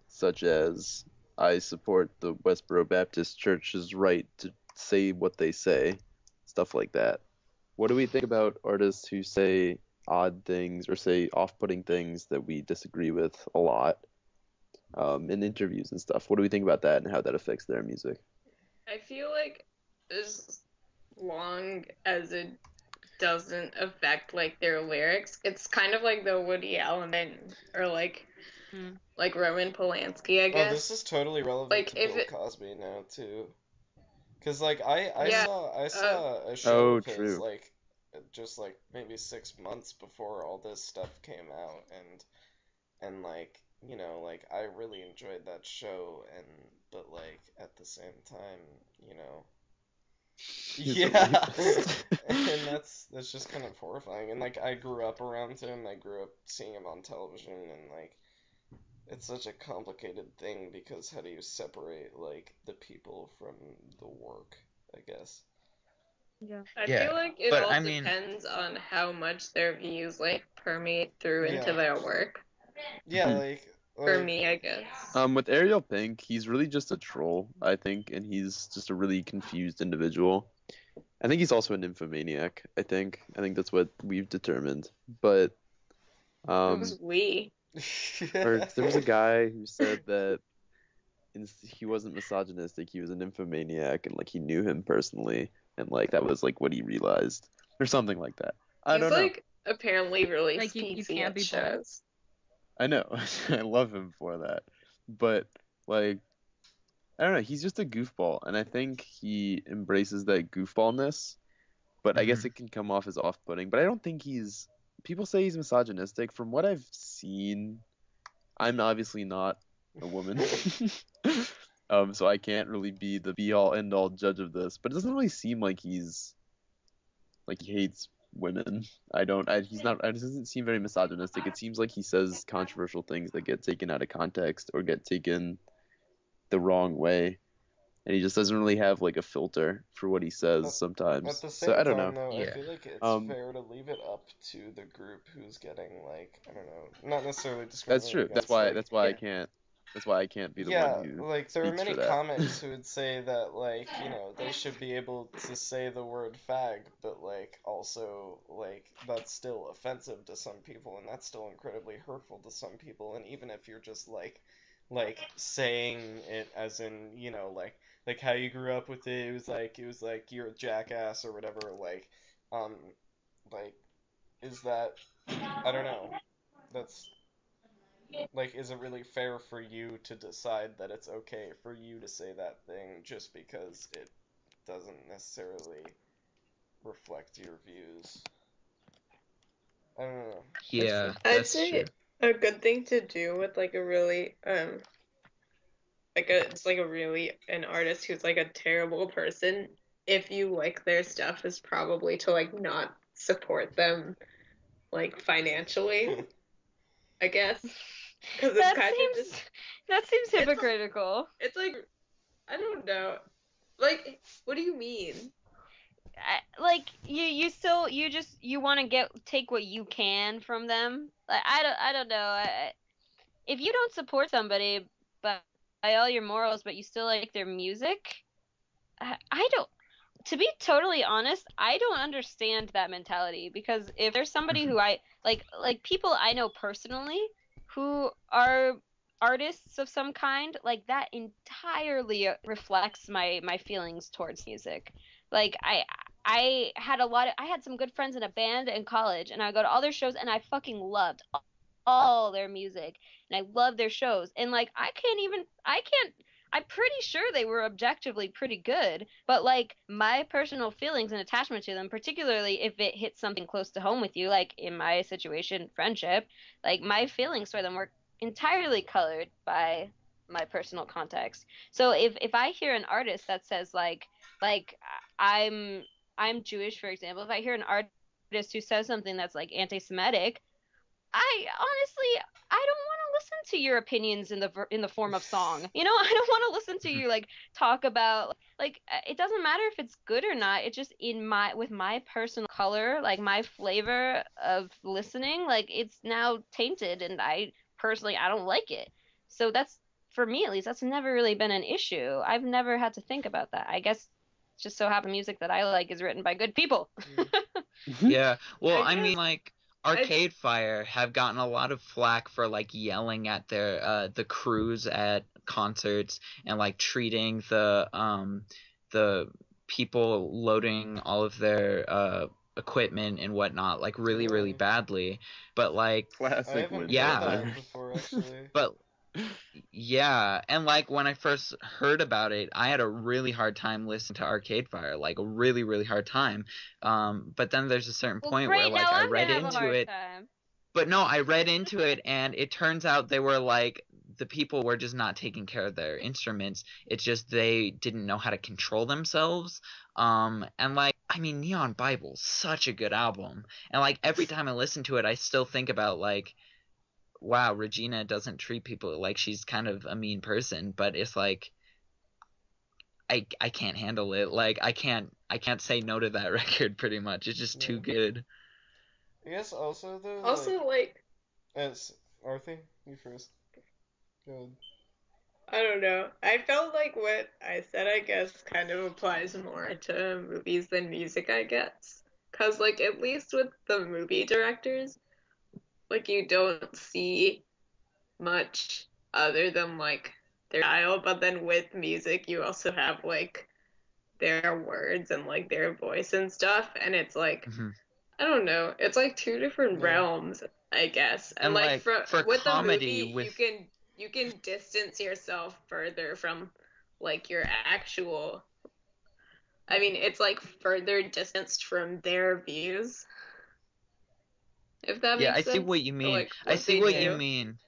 Speaker 4: such as I support the Westboro Baptist Church's right to say what they say, stuff like that. What do we think about artists who say odd things or say off-putting things that we disagree with a lot in interviews and stuff? What do we think about that and how that affects their music?
Speaker 5: I feel like as long as it doesn't affect like their lyrics, it's kind of like the Woody Allen thing, or like Roman Polanski, I guess.
Speaker 1: Oh, this is totally relevant
Speaker 5: Like,
Speaker 1: to
Speaker 5: if
Speaker 1: Bill
Speaker 5: it-
Speaker 1: Cosby now too. Cause like I
Speaker 5: Yeah,
Speaker 1: saw a show
Speaker 4: Oh,
Speaker 1: of his
Speaker 4: true.
Speaker 1: like just like maybe 6 months before all this stuff came out, and like like I really enjoyed that show, but like at the same time
Speaker 4: He's
Speaker 1: yeah,
Speaker 4: a
Speaker 1: and that's just kind of horrifying. And like I grew up around him, I grew up seeing him on television, and like it's such a complicated thing because how do you separate like the people from the work, I guess.
Speaker 5: I
Speaker 2: Yeah,
Speaker 5: feel like it
Speaker 2: but
Speaker 5: all
Speaker 2: I mean,
Speaker 5: depends on how much their views like permeate through into
Speaker 1: Yeah.
Speaker 5: their work.
Speaker 1: Yeah,
Speaker 4: Mhm.
Speaker 1: like
Speaker 5: For me, I guess.
Speaker 4: With Ariel Pink, he's really just a troll, I think, and he's just a really confused individual. I think he's also a nymphomaniac, I think. I think that's what we've determined. But
Speaker 5: Who's we?
Speaker 4: there was a guy who said that he wasn't misogynistic, he was a nymphomaniac, and like he knew him personally, and like that was like what he realized, or something like that. I
Speaker 5: He's
Speaker 4: don't know.
Speaker 5: like apparently really
Speaker 3: Like, you
Speaker 5: steezy
Speaker 3: can't
Speaker 5: at
Speaker 3: be both.
Speaker 5: shows.
Speaker 4: I know. I love him for that. But like I don't know, he's just a goofball, and I think he embraces that goofballness, but I guess it can come off as off-putting. But I don't think people say he's misogynistic. From what I've seen, I'm obviously not a woman. So I can't really be the be-all end-all judge of this, but it doesn't really seem like he hates women. It doesn't seem very misogynistic. It seems like he says controversial things that get taken out of context or get taken the wrong way, and he just doesn't really have like a filter for what he says sometimes.
Speaker 1: At the
Speaker 4: So
Speaker 1: same
Speaker 4: I don't
Speaker 1: time,
Speaker 4: know.
Speaker 1: though, I
Speaker 2: Yeah.
Speaker 1: feel like it's
Speaker 4: Um,
Speaker 1: fair to leave it up to the group who's getting like I don't know, not necessarily
Speaker 4: That's
Speaker 1: discriminating
Speaker 4: true.
Speaker 1: against.
Speaker 4: That's why
Speaker 1: yeah.
Speaker 4: I can't be the
Speaker 1: Yeah,
Speaker 4: one who
Speaker 1: like there are
Speaker 4: speaks
Speaker 1: many
Speaker 4: for that.
Speaker 1: comics who would say that like they should be able to say the word fag, but like also like that's still offensive to some people, and that's still incredibly hurtful to some people. And even if you're just like saying it as in like how you grew up with it, it was like you're a jackass or whatever. Um like is that I don't know. That's like, is it really fair for you to decide that it's okay for you to say that thing just because it doesn't necessarily reflect your views? I don't know.
Speaker 2: yeah,
Speaker 5: I'd
Speaker 2: that's
Speaker 5: say
Speaker 2: true.
Speaker 5: a good thing to do with like a really it's like a really an artist who's like a terrible person, if you like their stuff, is probably to like not support them like financially, I guess. Because it's kind of just
Speaker 6: That seems
Speaker 5: like-
Speaker 6: hypocritical.
Speaker 5: it's like I don't know. Like, what do you mean?
Speaker 6: Like you want to take what you can from them. Like I don't know. If you don't support somebody by all your morals, but you still like their music, I don't. To be totally honest, I don't understand that mentality, because if there's somebody who I like people I know personally who are artists of some kind, like that entirely reflects my feelings towards music. Like I had some good friends in a band in college, and I would go to all their shows, and I fucking loved all their music, and I love their shows, and like I can't I'm pretty sure they were objectively pretty good, but like my personal feelings and attachment to them, particularly if it hits something close to home with you, like in my situation, friendship, like my feelings for them were entirely colored by my personal context. So if I hear an artist that says like I'm I'm Jewish, for example, if I hear an artist who says something that's like anti-Semitic, I honestly, I don't want to listen to your opinions in the form of song. You know, I don't want to listen to you like talk about it doesn't matter if it's good or not. It's just with my personal color, like my flavor of listening, like it's now tainted, and I personally I don't like it. So that's for me at least, that's never really been an issue. I've never had to think about that. I guess just so happen music that I like is written by good people.
Speaker 2: Yeah. Well, I
Speaker 5: I
Speaker 2: mean,
Speaker 5: guess
Speaker 2: like
Speaker 5: I
Speaker 2: Arcade Fire have gotten a lot of flack for like yelling at their the crews at concerts and like treating the people loading all of their equipment and whatnot like really really
Speaker 1: Really?
Speaker 2: badly. But like
Speaker 1: I
Speaker 4: Classic
Speaker 1: haven't
Speaker 4: win
Speaker 2: Yeah.
Speaker 1: heard
Speaker 4: right
Speaker 1: that
Speaker 4: there.
Speaker 1: before, actually.
Speaker 2: but yeah, and like when I first heard about it, I had a really hard time listening to Arcade Fire, like a really, really hard time. But then there's a certain
Speaker 6: Well,
Speaker 2: point where
Speaker 6: great.
Speaker 2: like
Speaker 6: Now
Speaker 2: I
Speaker 6: I'm gonna
Speaker 2: read
Speaker 6: have a
Speaker 2: into
Speaker 6: hard
Speaker 2: it,
Speaker 6: time.
Speaker 2: but no, I read into it and it turns out they were like the people were just not taking care of their instruments. It's just they didn't know how to control themselves. And like I mean Neon Bible's such a good album. And like every time I listen to it, I still think about like wow, Regina doesn't treat people like she's kind of a mean person, but it's like I can't handle it. Like I can't say no to that record pretty much. It's just too
Speaker 1: Yeah.
Speaker 2: good.
Speaker 1: I guess also, though, like,
Speaker 5: also like
Speaker 1: as Arthi, you first. Go ahead.
Speaker 5: I don't know. I felt like what I said, I guess, kind of applies more to movies than music, I guess. Cause like at least with the movie directors, like you don't see much other than like their style, but then with music you also have like their words and like their voice and stuff, and it's like
Speaker 2: Hmm.
Speaker 5: I don't know, it's like two different
Speaker 1: Yeah.
Speaker 5: realms, I guess. And
Speaker 2: And
Speaker 5: like
Speaker 2: like for
Speaker 5: with the
Speaker 2: comedy
Speaker 5: movie,
Speaker 2: with
Speaker 5: you can distance yourself further from like your actual. I mean, it's like further distanced from their views, if that
Speaker 2: yeah,
Speaker 5: makes
Speaker 2: I see
Speaker 5: sense.
Speaker 2: what you
Speaker 5: Or,
Speaker 2: mean.
Speaker 5: like
Speaker 2: I
Speaker 5: what
Speaker 2: see
Speaker 5: they
Speaker 2: what you
Speaker 5: do.
Speaker 2: mean.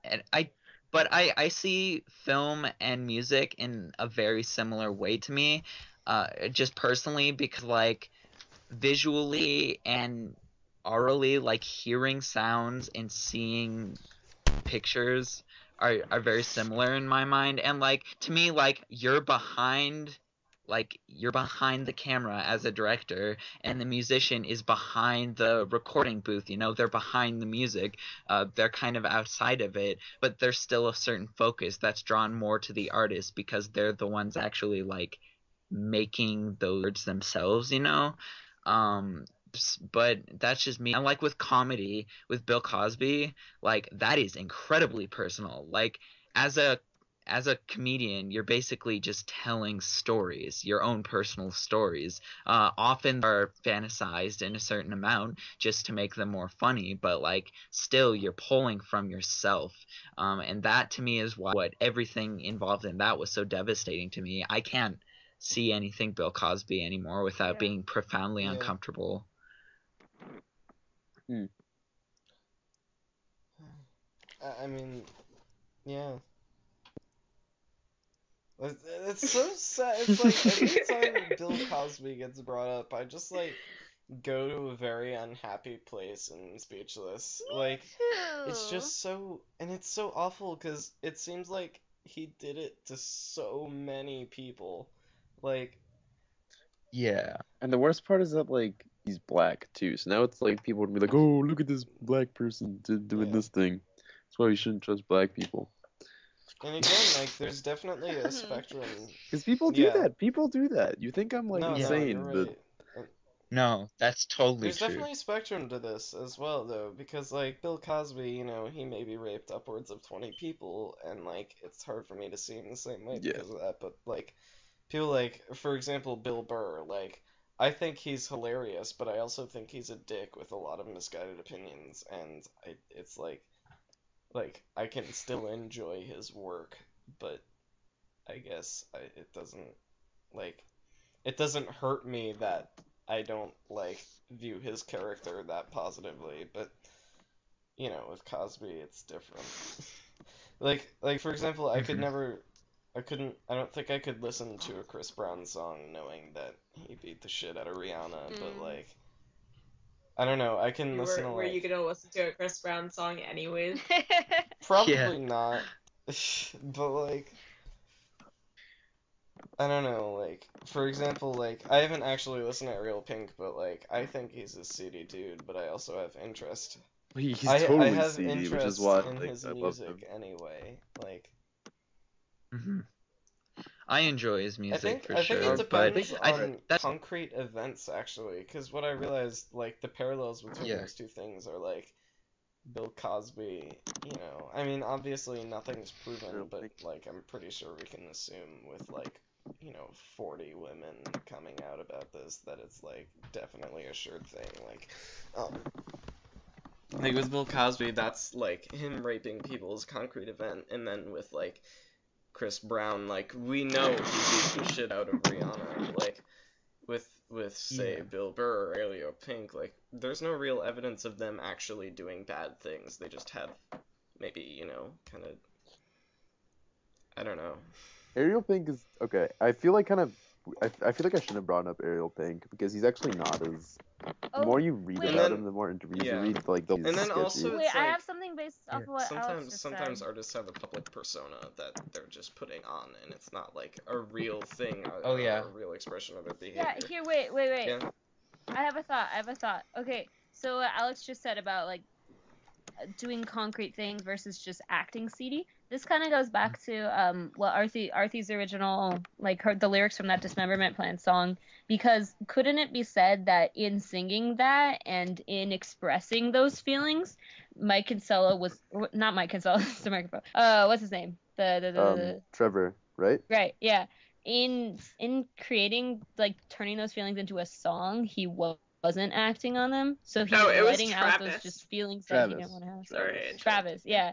Speaker 2: And I see film and music in a very similar way to me. Just personally because like visually and orally like hearing sounds and seeing pictures are very similar in my mind, and like to me like you're behind the camera as a director and the musician is behind the recording booth, you know, they're behind the music, they're kind of outside of it, but there's still a certain focus that's drawn more to the artist because they're the ones actually like making those words themselves, you know. But that's just me. And like with comedy, with Bill Cosby, like that is incredibly personal. Like as a comedian, you're basically just telling stories, your own personal stories. Often are fantasized in a certain amount just to make them more funny, but like still you're pulling from yourself. And that to me is what everything involved in that was so devastating to me. I can't see anything Bill Cosby anymore without
Speaker 5: Yeah.
Speaker 2: being profoundly
Speaker 1: Yeah.
Speaker 2: uncomfortable.
Speaker 1: I mean, yeah. It's so sad. It's like every time Bill Cosby gets brought up, I just like go to a very unhappy place and speechless. Like, it's just so, and it's so awful because it seems like he did it to so many people. Like,
Speaker 2: Yeah.
Speaker 4: And the worst part is that like he's black too, so now it's like people would be like, "Oh, look at this black person doing
Speaker 1: Yeah.
Speaker 4: this thing." That's why we shouldn't trust black people.
Speaker 1: and again, like, there's definitely a spectrum.
Speaker 4: Because people do
Speaker 1: Yeah.
Speaker 4: that. People do that. You think I'm like
Speaker 1: No,
Speaker 4: insane,
Speaker 1: you're
Speaker 4: but
Speaker 1: right.
Speaker 2: No, that's totally
Speaker 1: There's
Speaker 2: true.
Speaker 1: definitely a spectrum to this as well, though, because, like, Bill Cosby, you know, he maybe raped upwards of 20 people, and, like, it's hard for me to see him the same way
Speaker 4: Yeah.
Speaker 1: because of that, but, like, people like, for example, Bill Burr, like, I think he's hilarious, but I also think he's a dick with a lot of misguided opinions, and it's like, I can still enjoy his work, but I guess it doesn't, like, it doesn't hurt me that I don't like view his character that positively, but you know, with Cosby it's different. like for example, I don't think I could listen to a Chris Brown song knowing that he beat the shit out of Rihanna, but like I don't know, I can listen to
Speaker 5: Were you
Speaker 1: like
Speaker 5: gonna listen to a Chris Brown song anyways?
Speaker 1: probably not. But like I don't know, like, for example, like, I haven't actually listened to Real Pink, but, like, I think he's a seedy dude, but I also have interest.
Speaker 4: he's
Speaker 1: I
Speaker 4: totally
Speaker 1: have
Speaker 4: seedy, which is
Speaker 1: interest
Speaker 4: why
Speaker 1: in
Speaker 4: like,
Speaker 1: his
Speaker 4: I love him.
Speaker 1: music anyway. Like,
Speaker 2: I enjoy his
Speaker 1: I
Speaker 2: music
Speaker 1: think
Speaker 2: for
Speaker 1: I think
Speaker 2: sure,
Speaker 1: it
Speaker 2: but
Speaker 1: depends
Speaker 2: I
Speaker 1: on
Speaker 2: that's
Speaker 1: concrete events actually, because what I realized, like the parallels between
Speaker 2: yeah.
Speaker 1: those two things are like Bill Cosby, I mean obviously nothing's proven, but like I'm pretty sure we can assume with like 40 women coming out about this that it's like definitely a sure thing. Um, like with Bill Cosby, that's like him raping people's concrete event, and then with like Chris Brown, like we know he beat the shit out of Rihanna. Like with say
Speaker 2: Yeah.
Speaker 1: Bill Burr or Elio Pink, like there's no real evidence of them actually doing bad things. They just have maybe kind of, I don't know.
Speaker 4: Ariel Pink is okay. I feel like I feel like I shouldn't have brought up Ariel Pink because he's actually not as. The more you read
Speaker 3: wait.
Speaker 1: And
Speaker 4: about
Speaker 1: then
Speaker 4: him, the more interviews you
Speaker 1: yeah,
Speaker 4: read, like he's
Speaker 1: and then
Speaker 4: sketchy.
Speaker 1: also
Speaker 3: Wait,
Speaker 1: it's
Speaker 3: I
Speaker 1: like
Speaker 3: have something based off of what Alex just
Speaker 1: sometimes
Speaker 3: said.
Speaker 1: artists have a public persona that they're just putting on, and it's not like a real thing
Speaker 2: Oh
Speaker 1: or
Speaker 2: yeah.
Speaker 1: a real expression of their
Speaker 3: Yeah,
Speaker 1: behavior.
Speaker 3: here, wait.
Speaker 1: Yeah.
Speaker 3: I have a thought. Okay, so what Alex just said about like doing concrete things versus just acting seedy. This kind of goes back to what Arthi's original, like the lyrics from that Dismemberment Plan song, because couldn't it be said that in singing that and in expressing those feelings, Mike Kinsella was not Mike Kinsella, it's the microphone. What's his name? The
Speaker 4: Trevor, right?
Speaker 3: right, yeah. In creating, like turning those feelings into a song, he wasn't acting on them, so he
Speaker 5: Oh,
Speaker 3: was
Speaker 5: it was
Speaker 3: letting out those
Speaker 5: Travis.
Speaker 3: just feelings that he didn't
Speaker 4: Travis.
Speaker 3: want to have.
Speaker 5: Sorry, I interrupted
Speaker 3: Travis,
Speaker 5: you.
Speaker 3: yeah.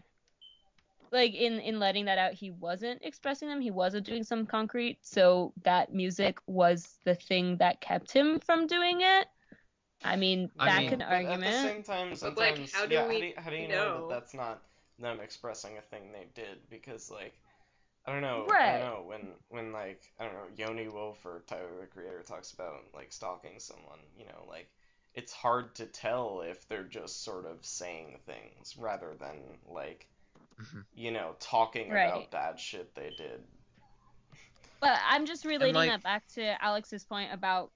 Speaker 3: Like in letting that out, he wasn't expressing them. He wasn't doing some concrete. So that music was the thing that kept him from doing it. I mean,
Speaker 2: I
Speaker 3: that
Speaker 2: mean-
Speaker 3: could
Speaker 1: But at the
Speaker 3: argument.
Speaker 1: same time,
Speaker 5: But, like,
Speaker 1: sometimes,
Speaker 5: how do
Speaker 1: yeah,
Speaker 5: we
Speaker 1: how do you
Speaker 5: know?
Speaker 1: know that that's not them expressing a thing they did? Because like, I don't know,
Speaker 3: Right.
Speaker 1: when like, I don't know, Yoni Wolf or Tyler the Creator talks about like stalking someone, like it's hard to tell if they're just sort of saying things rather than like, talking
Speaker 3: Right.
Speaker 1: about bad shit they did.
Speaker 3: But I'm just relating
Speaker 2: like-
Speaker 3: that back to Alex's point about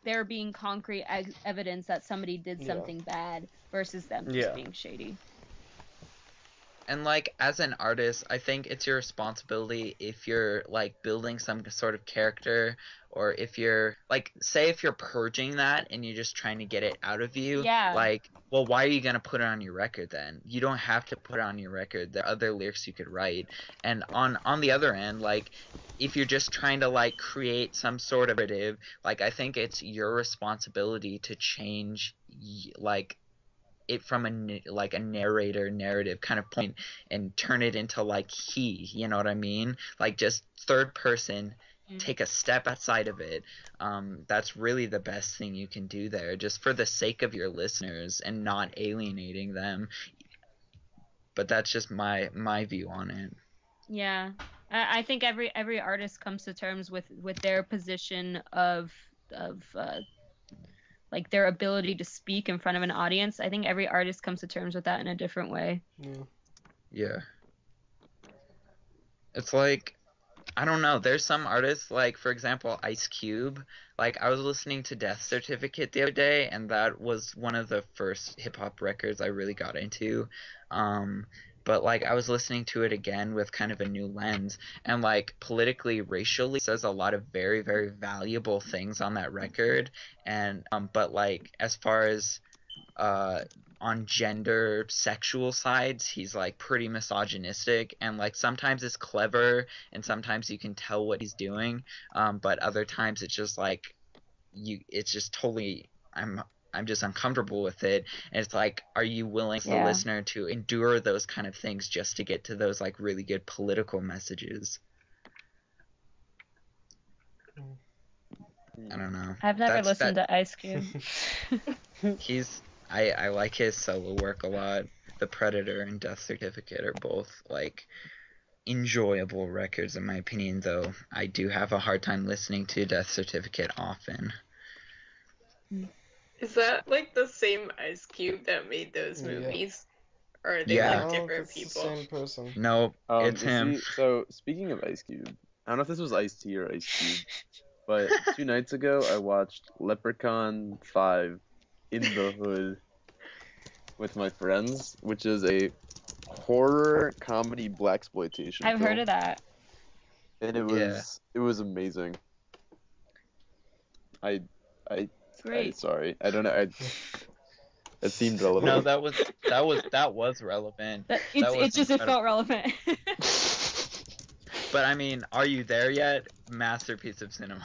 Speaker 3: there being concrete evidence that somebody did
Speaker 1: Yeah.
Speaker 3: something bad versus them
Speaker 1: Yeah.
Speaker 3: just being shady.
Speaker 2: And like as an artist, I think it's your responsibility if you're like building some sort of character, or if you're like, say if you're purging that and you're just trying to get it out of you,
Speaker 3: Yeah.
Speaker 2: like, well, why are you gonna put it on your record then? You don't have to put it on your record. There are other lyrics you could write. And on the other end, like if you're just trying to like create some sort of narrative, like I think it's your responsibility to change like it from a narrative kind of point and turn it into like you know what I mean, like just third person, take a step outside of it. That's really the best thing you can do there, just for the sake of your listeners and not alienating them. But that's just my view on it.
Speaker 3: Yeah, I think every artist comes to terms with their position of like their ability to speak in front of an audience. I think every artist comes to terms with that in a different way.
Speaker 2: Yeah. It's like, I don't know, there's some artists, like for example Ice Cube. Like I was listening to Death Certificate the other day, and that was one of the first hip hop records I really got into. But like I was listening to it again with kind of a new lens, and like politically, racially, says a lot of very, very valuable things on that record. And but like as far as on gender sexual sides, he's like pretty misogynistic, and like sometimes it's clever and sometimes you can tell what he's doing, but other times it's just like it's just totally, I'm just uncomfortable with it. And it's like, are you willing as the listener to endure those kind of things just to get to those like really good political messages? I don't know.
Speaker 3: I've never listened to Ice Cube.
Speaker 2: I like his solo work a lot. The Predator and Death Certificate are both like enjoyable records in my opinion, though I do have a hard time listening to Death Certificate often.
Speaker 5: Is that like the same Ice Cube that made those movies? Or are they like different people?
Speaker 1: The same person.
Speaker 2: Nope, it's him.
Speaker 4: So speaking of Ice Cube, I don't know if this was Ice-T or Ice Cube, but 2 nights ago I watched Leprechaun 5 in the Hood with my friends, which is a horror comedy blaxploitation
Speaker 3: I've
Speaker 4: film.
Speaker 3: heard of that.
Speaker 4: and it
Speaker 2: Yeah.
Speaker 4: was amazing. I
Speaker 3: Great.
Speaker 4: sorry. I don't know. It seemed
Speaker 2: No,
Speaker 4: relevant.
Speaker 2: that was relevant.
Speaker 3: It felt relevant.
Speaker 2: But I mean, are you there yet? Masterpiece of cinema.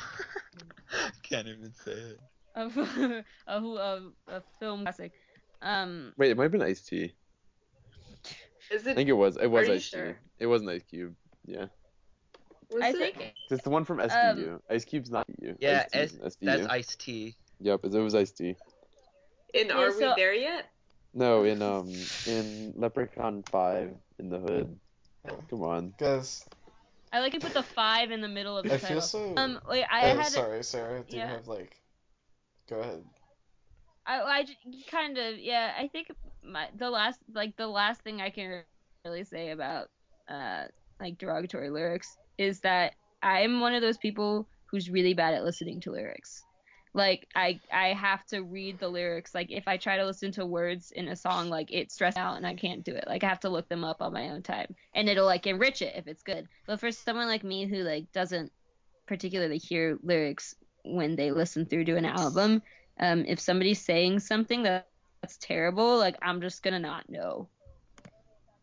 Speaker 2: Can't even say it.
Speaker 3: A film classic.
Speaker 4: Wait, it might have been Ice-T.
Speaker 5: Is
Speaker 4: I
Speaker 5: it?
Speaker 4: think it was. It was
Speaker 5: Are you
Speaker 4: Ice-T.
Speaker 5: sure?
Speaker 4: It wasn't Ice Cube. Yeah.
Speaker 5: Was
Speaker 3: I
Speaker 5: it?
Speaker 3: think
Speaker 4: It's the one from SVU. Ice Cube's not you.
Speaker 2: Yeah,
Speaker 4: Ice-T's in SVU.
Speaker 2: that's Ice-T.
Speaker 4: Yep, it was Ice-T.
Speaker 5: In
Speaker 3: Yeah,
Speaker 5: Are We
Speaker 3: so-
Speaker 5: There Yet?
Speaker 4: No, in Leprechaun 5 in the hood. Come on.
Speaker 1: Guys,
Speaker 3: I like to put the 5 in the middle of the
Speaker 1: I
Speaker 3: title.
Speaker 1: feel so.
Speaker 3: Wait, I had
Speaker 1: Sorry, Sarah. Do you
Speaker 3: yeah.
Speaker 1: have like? Go ahead.
Speaker 3: I kind of yeah. I think the last thing I can really say about like derogatory lyrics is that I'm one of those people who's really bad at listening to lyrics. Like I have to read the lyrics. Like if I try to listen to words in a song, like it stresses out and I can't do it. Like I have to look them up on my own time, and it'll like enrich it if it's good. But for someone like me who like doesn't particularly hear lyrics when they listen through to an album, if somebody's saying something that's terrible, like I'm just gonna not know.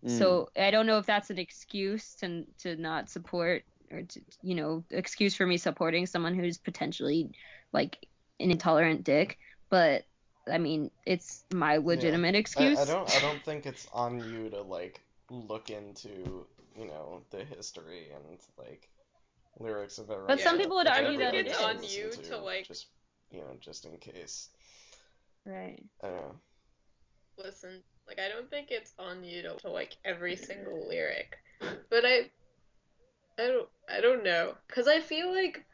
Speaker 3: So I don't know if that's an excuse to not support or to excuse for me supporting someone who's potentially like an intolerant dick, but I mean it's my legitimate excuse.
Speaker 1: I don't think it's on you to like look into the history and like lyrics of everyone.
Speaker 3: But some people would argue that
Speaker 5: it is.
Speaker 1: on
Speaker 5: you to like
Speaker 1: just in case.
Speaker 3: Right.
Speaker 1: I don't know.
Speaker 5: Listen, like I don't think it's on you to like every single lyric, but I don't know, cause I feel like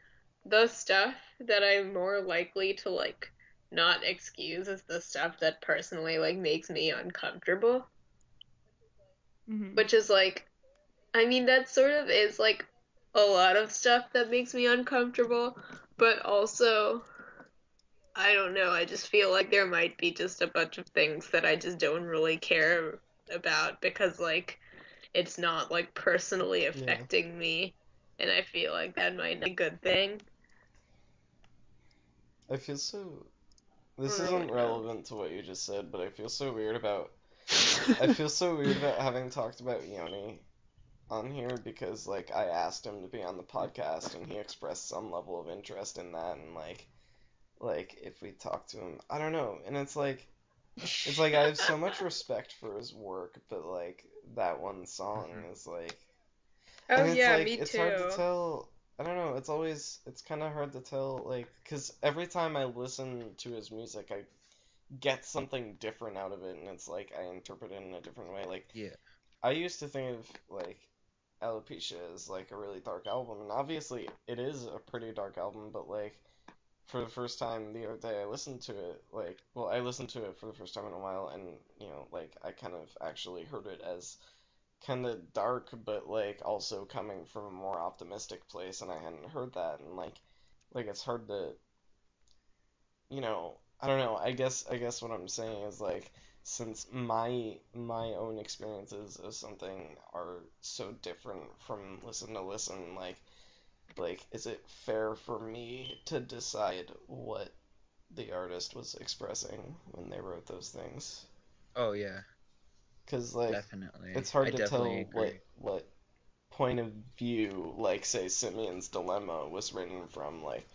Speaker 5: the stuff that I'm more likely to like not excuse is the stuff that personally like makes me uncomfortable, which is like, I mean that sort of is like a lot of stuff that makes me uncomfortable, but also I don't know, I just feel like there might be just a bunch of things that I just don't really care about because like it's not like personally affecting me, and I feel like that might be a good thing.
Speaker 1: I feel so. This isn't relevant to what you just said, but I feel so weird about. I feel so weird about having talked about Yoni on here because like I asked him to be on the podcast and he expressed some level of interest in that, and like if we talk to him, I don't know, and it's like I have so much respect for his work, but like that one song is like.
Speaker 5: Oh
Speaker 1: and it's
Speaker 5: yeah,
Speaker 1: like,
Speaker 5: me
Speaker 1: it's
Speaker 5: too.
Speaker 1: hard to tell. I don't know. It's kind of hard to tell, like, because every time I listen to his music, I get something different out of it, and it's like I interpret it in a different way. Like,
Speaker 2: Yeah.
Speaker 1: I used to think of like Alopecia as like a really dark album, and obviously it is a pretty dark album, but like for the first time the other day I listened to it, like, well, I listened to it for the first time in a while, and like I kind of actually heard it as kind of dark, but like also coming from a more optimistic place, and I hadn't heard that, and like it's hard to, I don't know. I guess what I'm saying is like since my own experiences of something are so different from listen to listen, like is it fair for me to decide what the artist was expressing when they wrote those things?
Speaker 2: Oh yeah.
Speaker 1: Because like
Speaker 2: Definitely.
Speaker 1: it's hard
Speaker 2: I
Speaker 1: to
Speaker 2: definitely
Speaker 1: tell
Speaker 2: agree.
Speaker 1: what point of view, like say Simeon's Dilemma was written from, like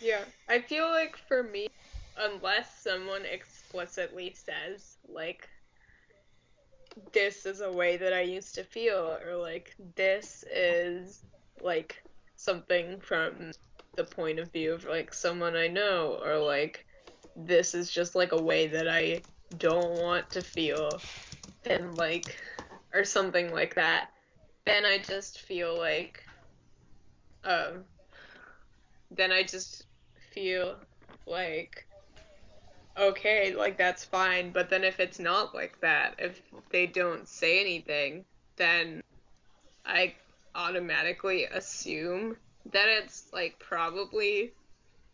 Speaker 5: Yeah, I feel like for me, unless someone explicitly says like this is a way that I used to feel, or like this is like something from the point of view of like someone I know, or like this is just like a way that I don't want to feel, then like, or something like that, then I just feel like, um, then I just feel like, okay, like that's fine, but then if it's not like that, if they don't say anything, then I automatically assume that it's like probably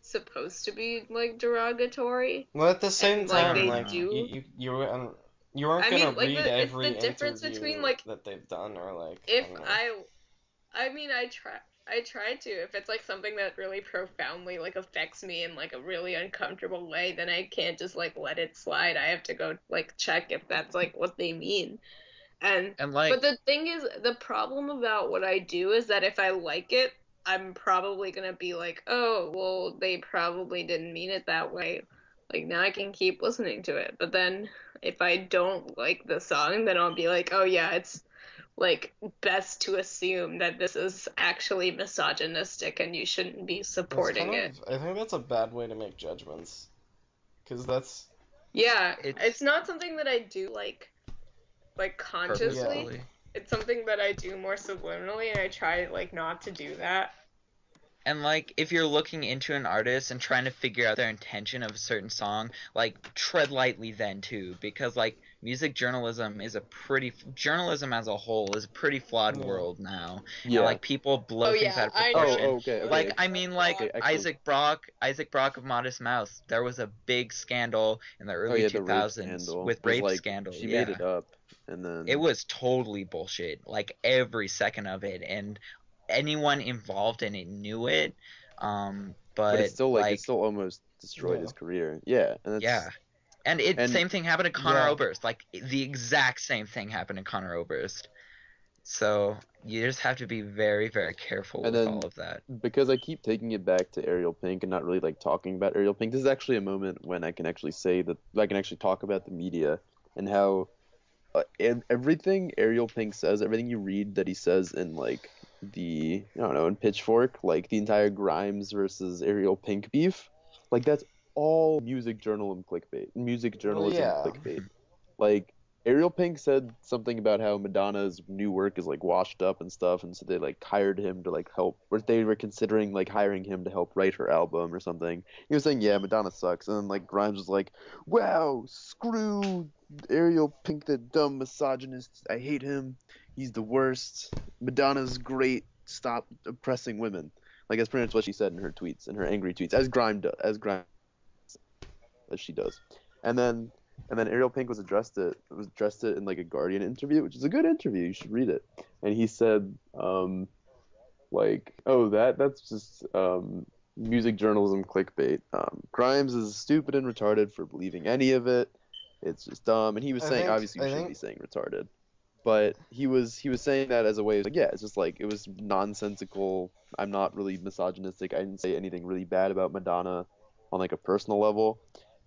Speaker 5: supposed to be like derogatory.
Speaker 1: well, at the same
Speaker 5: And, like,
Speaker 1: time,
Speaker 5: they
Speaker 1: like
Speaker 5: do.
Speaker 1: you aren't
Speaker 5: I
Speaker 1: gonna
Speaker 5: mean, like,
Speaker 1: read
Speaker 5: it's
Speaker 1: every
Speaker 5: the difference
Speaker 1: interview
Speaker 5: between, like,
Speaker 1: that they've done, or like
Speaker 5: if
Speaker 1: I don't know.
Speaker 5: I mean, I try to. If it's like something that really profoundly like affects me in like a really uncomfortable way, then I can't just like let it slide. I have to go like check if that's like what they mean. And
Speaker 2: And
Speaker 5: but
Speaker 2: like,
Speaker 5: the thing is, the problem about what I do is that if I like it, I'm probably gonna be like, oh, well, they probably didn't mean it that way. Like now I can keep listening to it. But then if I don't like the song, then I'll be like, oh yeah, it's like best to assume that this is actually misogynistic and you shouldn't be
Speaker 1: That's
Speaker 5: supporting
Speaker 1: kind
Speaker 5: it.
Speaker 1: of. I think that's a bad way to make judgments, because that's.
Speaker 5: Yeah, it's
Speaker 2: it's
Speaker 5: not something that I do like consciously.
Speaker 2: purposefully.
Speaker 5: It's something that I do more subliminally, and I try like not to do that.
Speaker 2: And like, if you're looking into an artist and trying to figure out their intention of a certain song, like, tread lightly then too, because like, journalism as a whole is a pretty flawed
Speaker 1: Yeah.
Speaker 2: world now, and
Speaker 4: Yeah.
Speaker 2: like, people blow
Speaker 5: Oh
Speaker 2: things
Speaker 5: yeah,
Speaker 2: out of
Speaker 5: I know.
Speaker 2: proportion.
Speaker 4: Okay, okay.
Speaker 2: Like, I mean, like,
Speaker 4: Okay, actually-
Speaker 2: Isaac Brock of Modest Mouse, there was a big scandal in the
Speaker 4: Oh
Speaker 2: early
Speaker 4: yeah, the rape
Speaker 2: 2000s
Speaker 4: scandal.
Speaker 2: with
Speaker 4: It was
Speaker 2: rape
Speaker 4: like,
Speaker 2: scandal.
Speaker 4: she
Speaker 2: Yeah.
Speaker 4: made it up, and then
Speaker 2: It was totally bullshit, like every second of it, and anyone involved in it knew it.
Speaker 4: but it's
Speaker 2: But
Speaker 4: still like
Speaker 2: like,
Speaker 4: it still almost destroyed
Speaker 1: Yeah.
Speaker 4: his career. Yeah, and
Speaker 2: yeah,
Speaker 4: that's
Speaker 2: and same thing happened to Connor
Speaker 1: Yeah.
Speaker 2: Oberst. Like the exact same thing happened to Connor Oberst. So you just have to be very, very careful
Speaker 4: And
Speaker 2: with
Speaker 4: then-
Speaker 2: all of that.
Speaker 4: because I keep taking it back to Ariel Pink and not really like talking about Ariel Pink. This is actually a moment when I can actually say that I can actually talk about the media and how and everything Ariel Pink says, everything you read that he says in like I don't know, in Pitchfork, like the entire Grimes versus Ariel Pink beef, like that's all music journalism
Speaker 1: yeah.
Speaker 4: clickbait. Like Ariel Pink said something about how Madonna's new work is like washed up and stuff, and so they like hired him to like help, or they were considering like hiring him to help write her album or something. He was saying, yeah, Madonna sucks, and then like Grimes was like, wow, screw Ariel Pink, the dumb misogynist. I hate him. He's the worst. Madonna's great. Stop oppressing women. Like that's pretty much what she said in her tweets, in her angry tweets, as Grimes as she does. And then Ariel Pink was addressed it in like a Guardian interview, which is a good interview. You should read it. And he said, like, oh, that's just music journalism clickbait. Grimes is stupid and retarded for believing any of it. It's just dumb. And he was saying, obviously, we shouldn't be saying retarded, but he was saying that as a way of like, yeah, it's just like it was nonsensical. I'm not really misogynistic. I didn't say anything really bad about Madonna on like a personal level.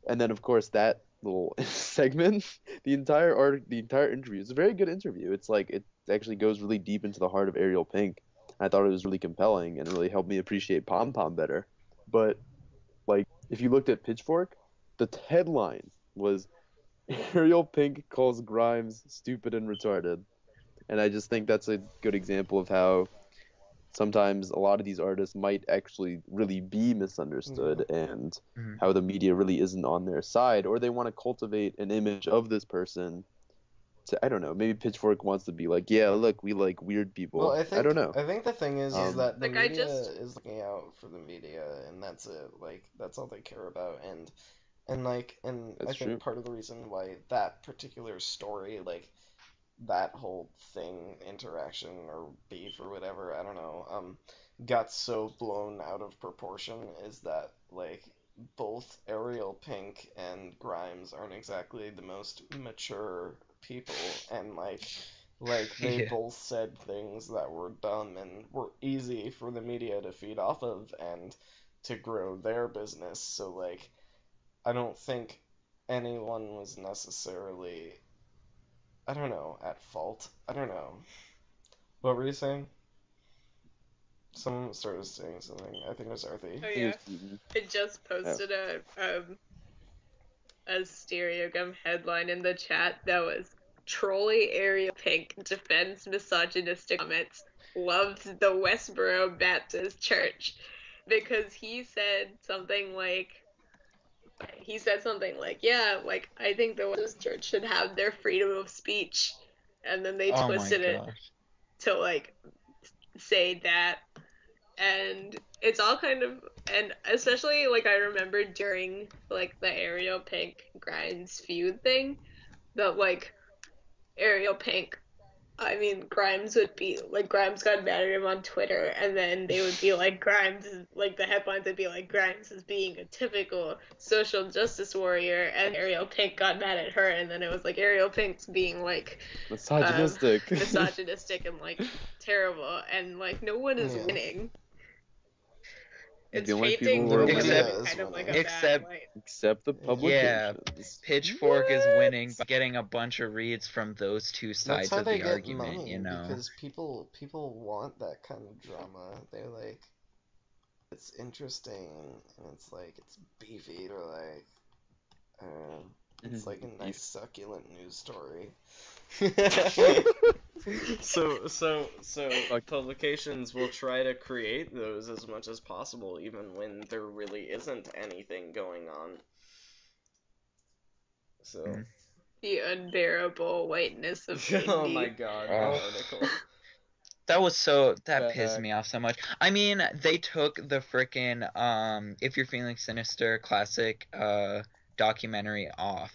Speaker 4: And then of course that little segment, the entire interview, it's a very good interview. It's like it actually goes really deep into the heart of Ariel Pink. I thought it was really compelling and really helped me appreciate Pom Pom better. But like if you looked at Pitchfork, the headline was Ariel Pink calls Grimes stupid and retarded. And I just think that's a good example of how sometimes a lot of these artists might actually really be misunderstood and
Speaker 2: Mhm.
Speaker 4: how the media really isn't on their side, or they want to cultivate an image of this person to, I don't know, maybe Pitchfork wants to be like, yeah, look, we like weird people.
Speaker 1: Well,
Speaker 4: I don't know.
Speaker 1: I think the thing is that the
Speaker 5: Like, I
Speaker 1: media
Speaker 5: just-
Speaker 1: is looking out for the media, and that's it. Like that's all they care about, and I
Speaker 4: That's
Speaker 1: think
Speaker 4: true.
Speaker 1: part of the reason why that particular story, like that whole thing, interaction or beef or whatever, I don't know, got so blown out of proportion is that like both Ariel Pink and Grimes aren't exactly the most mature people, and like they
Speaker 2: Yeah.
Speaker 1: both said things that were dumb and were easy for the media to feed off of and to grow their business. So like I don't think anyone was necessarily, I don't know, at fault. I don't know. What were you saying? Someone started saying something. I think it was Arthi.
Speaker 5: Oh
Speaker 4: I think it
Speaker 5: yeah,
Speaker 4: was Keaton.
Speaker 5: I just posted a stereogum headline in the chat that was Trolly Ariel Pink defends misogynistic comments, loves the Westboro Baptist Church, because he said something like, yeah, like I think the Baptist Church should have their freedom of speech, and then they
Speaker 2: Oh my
Speaker 5: twisted it
Speaker 2: gosh.
Speaker 5: to like say that, and it's all kind of, and especially like I remember during like the Ariel Pink Grimes feud thing, that like Ariel Pink I mean, Grimes would be like, Grimes got mad at him on Twitter, and then they would be like, Grimes is like, the headlines would be like, Grimes is being a typical social justice warrior, and Ariel Pink got mad at her, and then it was like Ariel Pink's being like
Speaker 4: Misogynistic.
Speaker 5: misogynistic and like terrible, and like no one is
Speaker 7: Yeah.
Speaker 5: winning.
Speaker 4: The
Speaker 5: It's
Speaker 4: only
Speaker 5: painting
Speaker 4: people who are
Speaker 5: the
Speaker 2: winning-
Speaker 5: women kind of like a
Speaker 2: Except-
Speaker 5: bad light.
Speaker 4: Except the publications.
Speaker 2: Pitchfork is winning by getting a bunch of reads from those two
Speaker 7: That's
Speaker 2: sides
Speaker 7: how
Speaker 2: of
Speaker 7: they
Speaker 2: the
Speaker 7: get
Speaker 2: argument,
Speaker 7: money,
Speaker 2: you know.
Speaker 7: because people want that kind of drama. They're like, it's interesting, and it's like, it's beefy, or like, it's like a nice succulent news story.
Speaker 1: So publications will try to create those as much as possible, even when there really isn't anything going on. So.
Speaker 2: Mhm.
Speaker 5: The unbearable whiteness of indie.
Speaker 1: Oh my god, that article.
Speaker 2: That pissed me off so much. I mean, they took the frickin' If You're Feeling Sinister classic documentary off.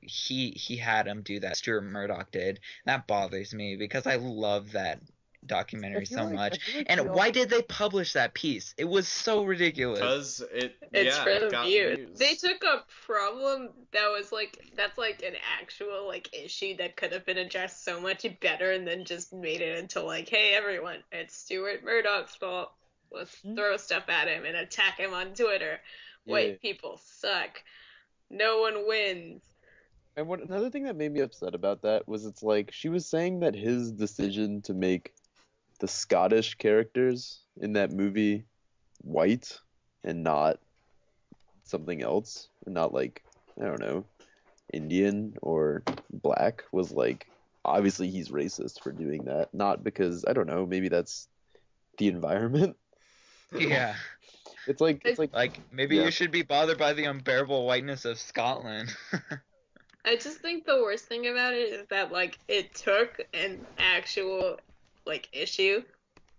Speaker 2: He had him do that. Stuart Murdoch did. That bothers me because I love that documentary so much. And why did they publish that piece? It was so ridiculous.
Speaker 1: Because
Speaker 5: It's for the
Speaker 1: got
Speaker 5: views.
Speaker 1: views.
Speaker 5: They took a problem that was like, that's like an actual like issue that could have been addressed so much better, and then just made it into like, hey everyone, it's Stuart Murdoch's fault. Let's throw stuff at him and attack him on Twitter. White people suck. No one wins.
Speaker 4: And another thing that made me upset about that was, it's like, she was saying that his decision to make the Scottish characters in that movie white and not something else, and not like, I don't know, Indian or black, was like, obviously he's racist for doing that. Not because, I don't know, maybe that's the environment.
Speaker 2: Yeah.
Speaker 4: It's like
Speaker 2: maybe
Speaker 4: Yeah.
Speaker 2: you should be bothered by the unbearable whiteness of Scotland.
Speaker 5: I just think the worst thing about it is that like it took an actual like issue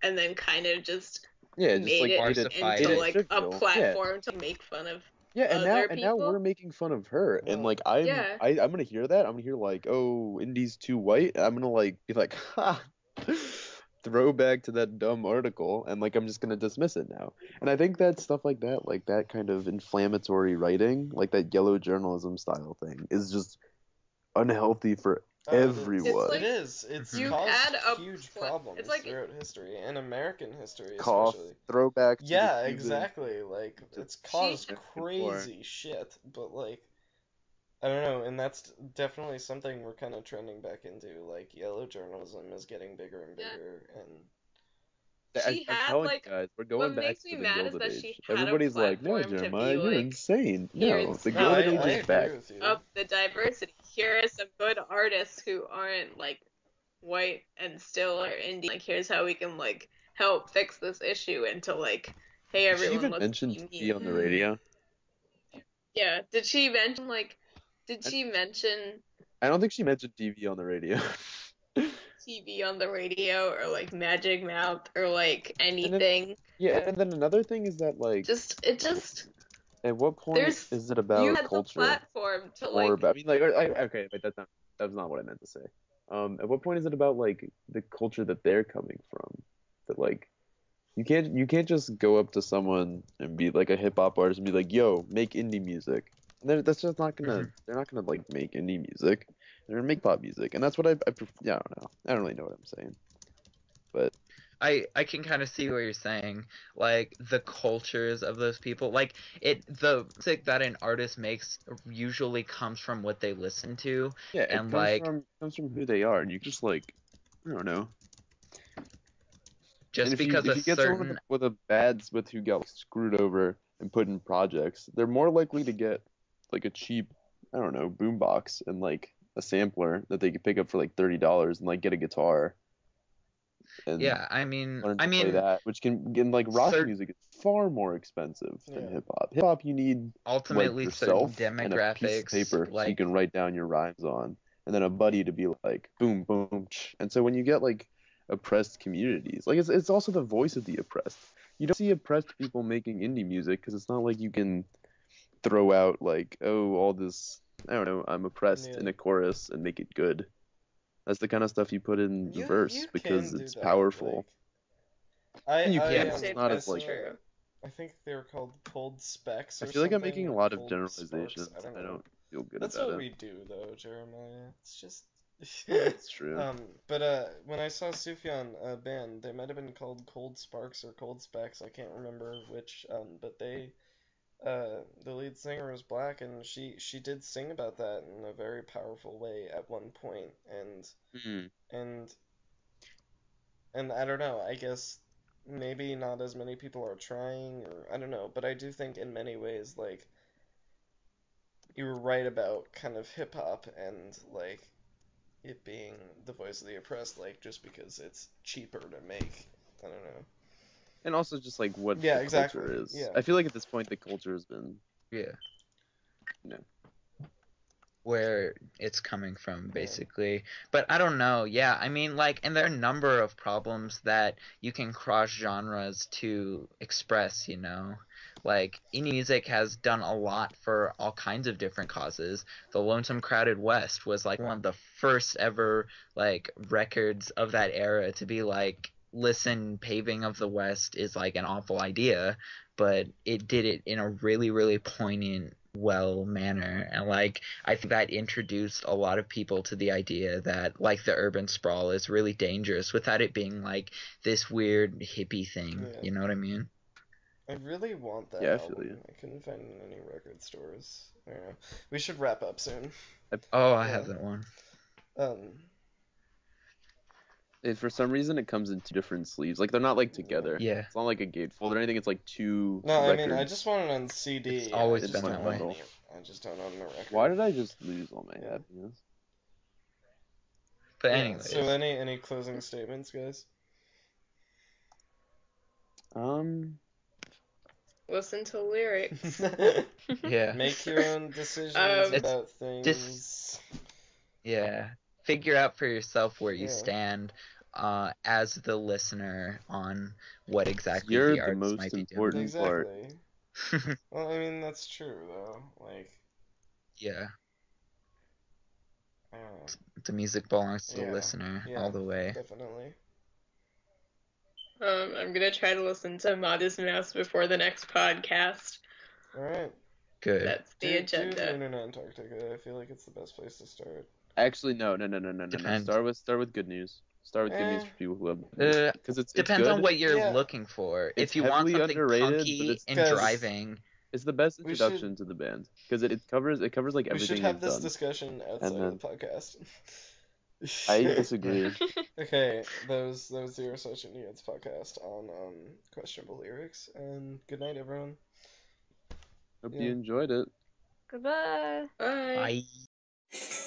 Speaker 5: and then kind of just
Speaker 4: yeah, just
Speaker 5: made
Speaker 4: like
Speaker 5: it
Speaker 2: Marsified
Speaker 5: into
Speaker 2: it.
Speaker 5: like a
Speaker 4: trivial.
Speaker 5: platform to make fun of.
Speaker 4: Yeah, and now
Speaker 5: other
Speaker 4: and now
Speaker 5: people?
Speaker 4: we're making fun of her, and like
Speaker 5: Yeah.
Speaker 4: I'm gonna hear that. I'm gonna hear like, oh, Indy's too white. I'm gonna like be like, ha, throwback to that dumb article, and like I'm just gonna dismiss it now. And I think that stuff like that kind of inflammatory writing, like that yellow journalism style thing, is just unhealthy for everyone.
Speaker 1: It is. It's
Speaker 5: You
Speaker 1: caused
Speaker 5: had a
Speaker 1: huge
Speaker 5: pla-
Speaker 1: problems
Speaker 5: it's like-
Speaker 1: throughout history, and American history
Speaker 4: Cough,
Speaker 1: especially.
Speaker 4: throwback. To the
Speaker 1: Yeah,
Speaker 4: Cuban-
Speaker 1: exactly. Like, it's caused crazy shit, but like, I don't know, and that's definitely something we're kind of trending back into. Like, yellow journalism is getting bigger and bigger, and
Speaker 5: She
Speaker 4: I'm
Speaker 5: had,
Speaker 4: telling
Speaker 5: like,
Speaker 4: you guys, we're going
Speaker 5: what
Speaker 4: back
Speaker 5: makes
Speaker 4: to
Speaker 5: me
Speaker 4: the
Speaker 5: mad is
Speaker 4: Gilded
Speaker 5: that
Speaker 4: Age.
Speaker 5: she had a
Speaker 4: Everybody's like, no,
Speaker 5: platform to
Speaker 4: Jeremiah,
Speaker 5: be
Speaker 4: you're
Speaker 5: like,
Speaker 4: insane.
Speaker 5: here
Speaker 4: No,
Speaker 5: it's
Speaker 4: the
Speaker 5: not.
Speaker 1: no,
Speaker 4: Gilded
Speaker 1: I
Speaker 4: Age is back.
Speaker 1: agree with you.
Speaker 5: Of the diversity. Here are some good artists who aren't like white and still are indie. Like, here's how we can like help fix this issue into like, hey
Speaker 4: Did she
Speaker 5: everyone,
Speaker 4: even
Speaker 5: let's
Speaker 4: mention
Speaker 5: be
Speaker 4: TV on the radio?
Speaker 5: Yeah. Did she mention like? Did she mention
Speaker 4: I don't think she mentioned TV on the radio.
Speaker 5: TV on the radio or like Magic Mouth or like anything?
Speaker 4: Yeah, and then another thing is that, like,
Speaker 5: At
Speaker 4: what point
Speaker 5: there's-
Speaker 4: is it
Speaker 5: you
Speaker 4: about
Speaker 5: had the
Speaker 4: culture
Speaker 5: platform to
Speaker 4: or
Speaker 5: like.
Speaker 4: about? I mean, like, okay, but that's not what I meant to say. At what point is it about like the culture that they're coming from? That like, you can't just go up to someone and be like a hip hop artist and be like, yo, make indie music. And that's just not gonna. They're not gonna like make indie music. They're gonna make pop music, and that's what I yeah, I don't know. I don't really know what I'm saying. But
Speaker 2: I can kind of see what you're saying. Like, the cultures of those people. Like, the music that an artist makes usually comes from what they listen to.
Speaker 4: yeah, it
Speaker 2: And,
Speaker 4: comes
Speaker 2: like,
Speaker 4: comes from who they are, and you just like, I don't know.
Speaker 2: just
Speaker 4: And if
Speaker 2: because
Speaker 4: you,
Speaker 2: a
Speaker 4: if you get
Speaker 2: certain
Speaker 4: someone with a with who got screwed over and put in projects, they're more likely to get like a cheap, I don't know, boombox and like a sampler that they could pick up for like $30 and like get a guitar. And
Speaker 2: yeah, I mean,
Speaker 4: learn to play that, which can like rock music is far more expensive than
Speaker 1: Yeah.
Speaker 4: hip hop. Hip hop you need
Speaker 2: ultimately
Speaker 4: like
Speaker 2: certain
Speaker 4: yourself and a piece of
Speaker 2: demographics,
Speaker 4: paper so you
Speaker 2: like,
Speaker 4: can write down your rhymes on, and then a buddy to be like boom boom. And so when you get like oppressed communities, like it's also the voice of the oppressed. You don't see oppressed people making indie music because it's not like you can throw out like, oh, all this, I don't know, I'm oppressed
Speaker 1: Yeah.
Speaker 4: in a chorus and make it good. That's the kind of stuff you put in the verse
Speaker 7: You
Speaker 4: because
Speaker 7: can do
Speaker 4: it's
Speaker 7: that,
Speaker 4: powerful.
Speaker 7: like,
Speaker 4: You
Speaker 7: I
Speaker 4: can,
Speaker 6: it's
Speaker 4: not
Speaker 7: I
Speaker 4: as,
Speaker 7: saw,
Speaker 4: like-
Speaker 5: True.
Speaker 7: I think they were called cold specs
Speaker 4: I
Speaker 7: or
Speaker 4: feel like I'm
Speaker 7: something,
Speaker 4: making a
Speaker 7: or
Speaker 4: lot of
Speaker 7: cold
Speaker 4: generalizations.
Speaker 7: sparks, I don't
Speaker 4: I
Speaker 7: know.
Speaker 4: don't feel good
Speaker 7: That's
Speaker 4: about
Speaker 7: what
Speaker 4: it.
Speaker 7: we do, though, Jeremiah. It's just.
Speaker 4: It's true.
Speaker 7: But when I saw Sufjan band, they might have been called Cold Sparks or Cold Specs. I can't remember which. But they, the lead singer was black, and she did sing about that in a very powerful way at one point,
Speaker 4: Mhm.
Speaker 7: and I don't know. I guess maybe not as many people are trying, or I don't know. But I do think in many ways, like, you were right about kind of hip hop and like it being the voice of the oppressed, like just because it's cheaper to make. I don't know.
Speaker 4: And also just like what
Speaker 7: Yeah,
Speaker 4: the
Speaker 7: exactly.
Speaker 4: culture is.
Speaker 7: Yeah.
Speaker 4: I feel like at this point the culture has been,
Speaker 2: Yeah.
Speaker 4: you know.
Speaker 2: Where it's coming from,
Speaker 7: Yeah.
Speaker 2: basically. But I don't know. Yeah, I mean, like, and there are a number of problems that you can cross genres to express, you know? Like, indie music has done a lot for all kinds of different causes. The Lonesome Crowded West was, like, one of the first ever, like, records of that era to be like, listen, paving of the West is, like, an awful idea, but it did it in a really, really poignant, well manner. And, like, I think that introduced a lot of people to the idea that, like, the urban sprawl is really dangerous without it being, like, this weird hippie thing.
Speaker 7: Yeah.
Speaker 2: You know what I mean?
Speaker 7: I really want that
Speaker 4: Yeah, I feel
Speaker 7: album.
Speaker 4: you.
Speaker 7: I couldn't find it in any record stores. I don't know. We should wrap up soon.
Speaker 2: Oh, I
Speaker 7: Yeah.
Speaker 2: have that one.
Speaker 4: And for some reason it comes in two different sleeves. Like they're not like together.
Speaker 2: Yeah.
Speaker 4: It's not like a gatefold or anything. It's like two
Speaker 7: No, I
Speaker 4: records.
Speaker 7: mean I just want it on CD.
Speaker 2: It's always
Speaker 7: I just
Speaker 2: been
Speaker 7: don't
Speaker 2: that way.
Speaker 7: own any- I just don't own the record.
Speaker 4: Why did I just lose all my
Speaker 7: Yeah.
Speaker 4: happiness?
Speaker 2: But
Speaker 7: Yeah,
Speaker 2: anyways,
Speaker 7: so any closing statements, guys?
Speaker 5: Listen to lyrics.
Speaker 2: yeah.
Speaker 7: Make your own decisions
Speaker 5: It's
Speaker 7: about things.
Speaker 2: Yeah. Figure out for yourself where you
Speaker 7: Yeah.
Speaker 2: stand as the listener on what exactly
Speaker 4: You're
Speaker 2: the
Speaker 4: the
Speaker 2: artist
Speaker 4: most
Speaker 2: might be
Speaker 4: important part.
Speaker 7: Exactly. Well, I mean that's true though. Like,
Speaker 2: Yeah.
Speaker 7: I don't know.
Speaker 2: The music belongs to the
Speaker 7: Yeah,
Speaker 2: listener
Speaker 7: yeah.
Speaker 2: all the way.
Speaker 7: Definitely.
Speaker 5: I'm gonna try to listen to Modest Mouse before the next podcast.
Speaker 7: All right.
Speaker 2: Good.
Speaker 5: That's the
Speaker 7: Do
Speaker 5: agenda.
Speaker 7: Moon and Antarctica. I feel like it's the best place to start.
Speaker 4: Actually, no.
Speaker 2: Depends.
Speaker 4: Start with good news. Start with good news
Speaker 7: Eh.
Speaker 4: for people who have because it's
Speaker 2: Depends
Speaker 4: good.
Speaker 2: on what you're
Speaker 7: Yeah.
Speaker 2: looking for.
Speaker 4: It's
Speaker 2: If you want
Speaker 4: heavily
Speaker 2: something
Speaker 4: underrated, but
Speaker 2: punky
Speaker 4: it's
Speaker 2: and
Speaker 7: 'Cause-
Speaker 2: driving,
Speaker 4: It's the best
Speaker 7: We
Speaker 4: introduction to the band because it covers like
Speaker 7: We
Speaker 4: everything
Speaker 7: should have
Speaker 4: they've
Speaker 7: this
Speaker 4: done.
Speaker 7: discussion outside
Speaker 4: And
Speaker 7: of the podcast.
Speaker 4: I disagree.
Speaker 7: Okay, that was the Zero Such Indieheads podcast on questionable lyrics. And good night, everyone.
Speaker 4: Hope
Speaker 7: Yeah.
Speaker 4: you enjoyed it.
Speaker 6: Goodbye.
Speaker 5: Bye.
Speaker 2: bye.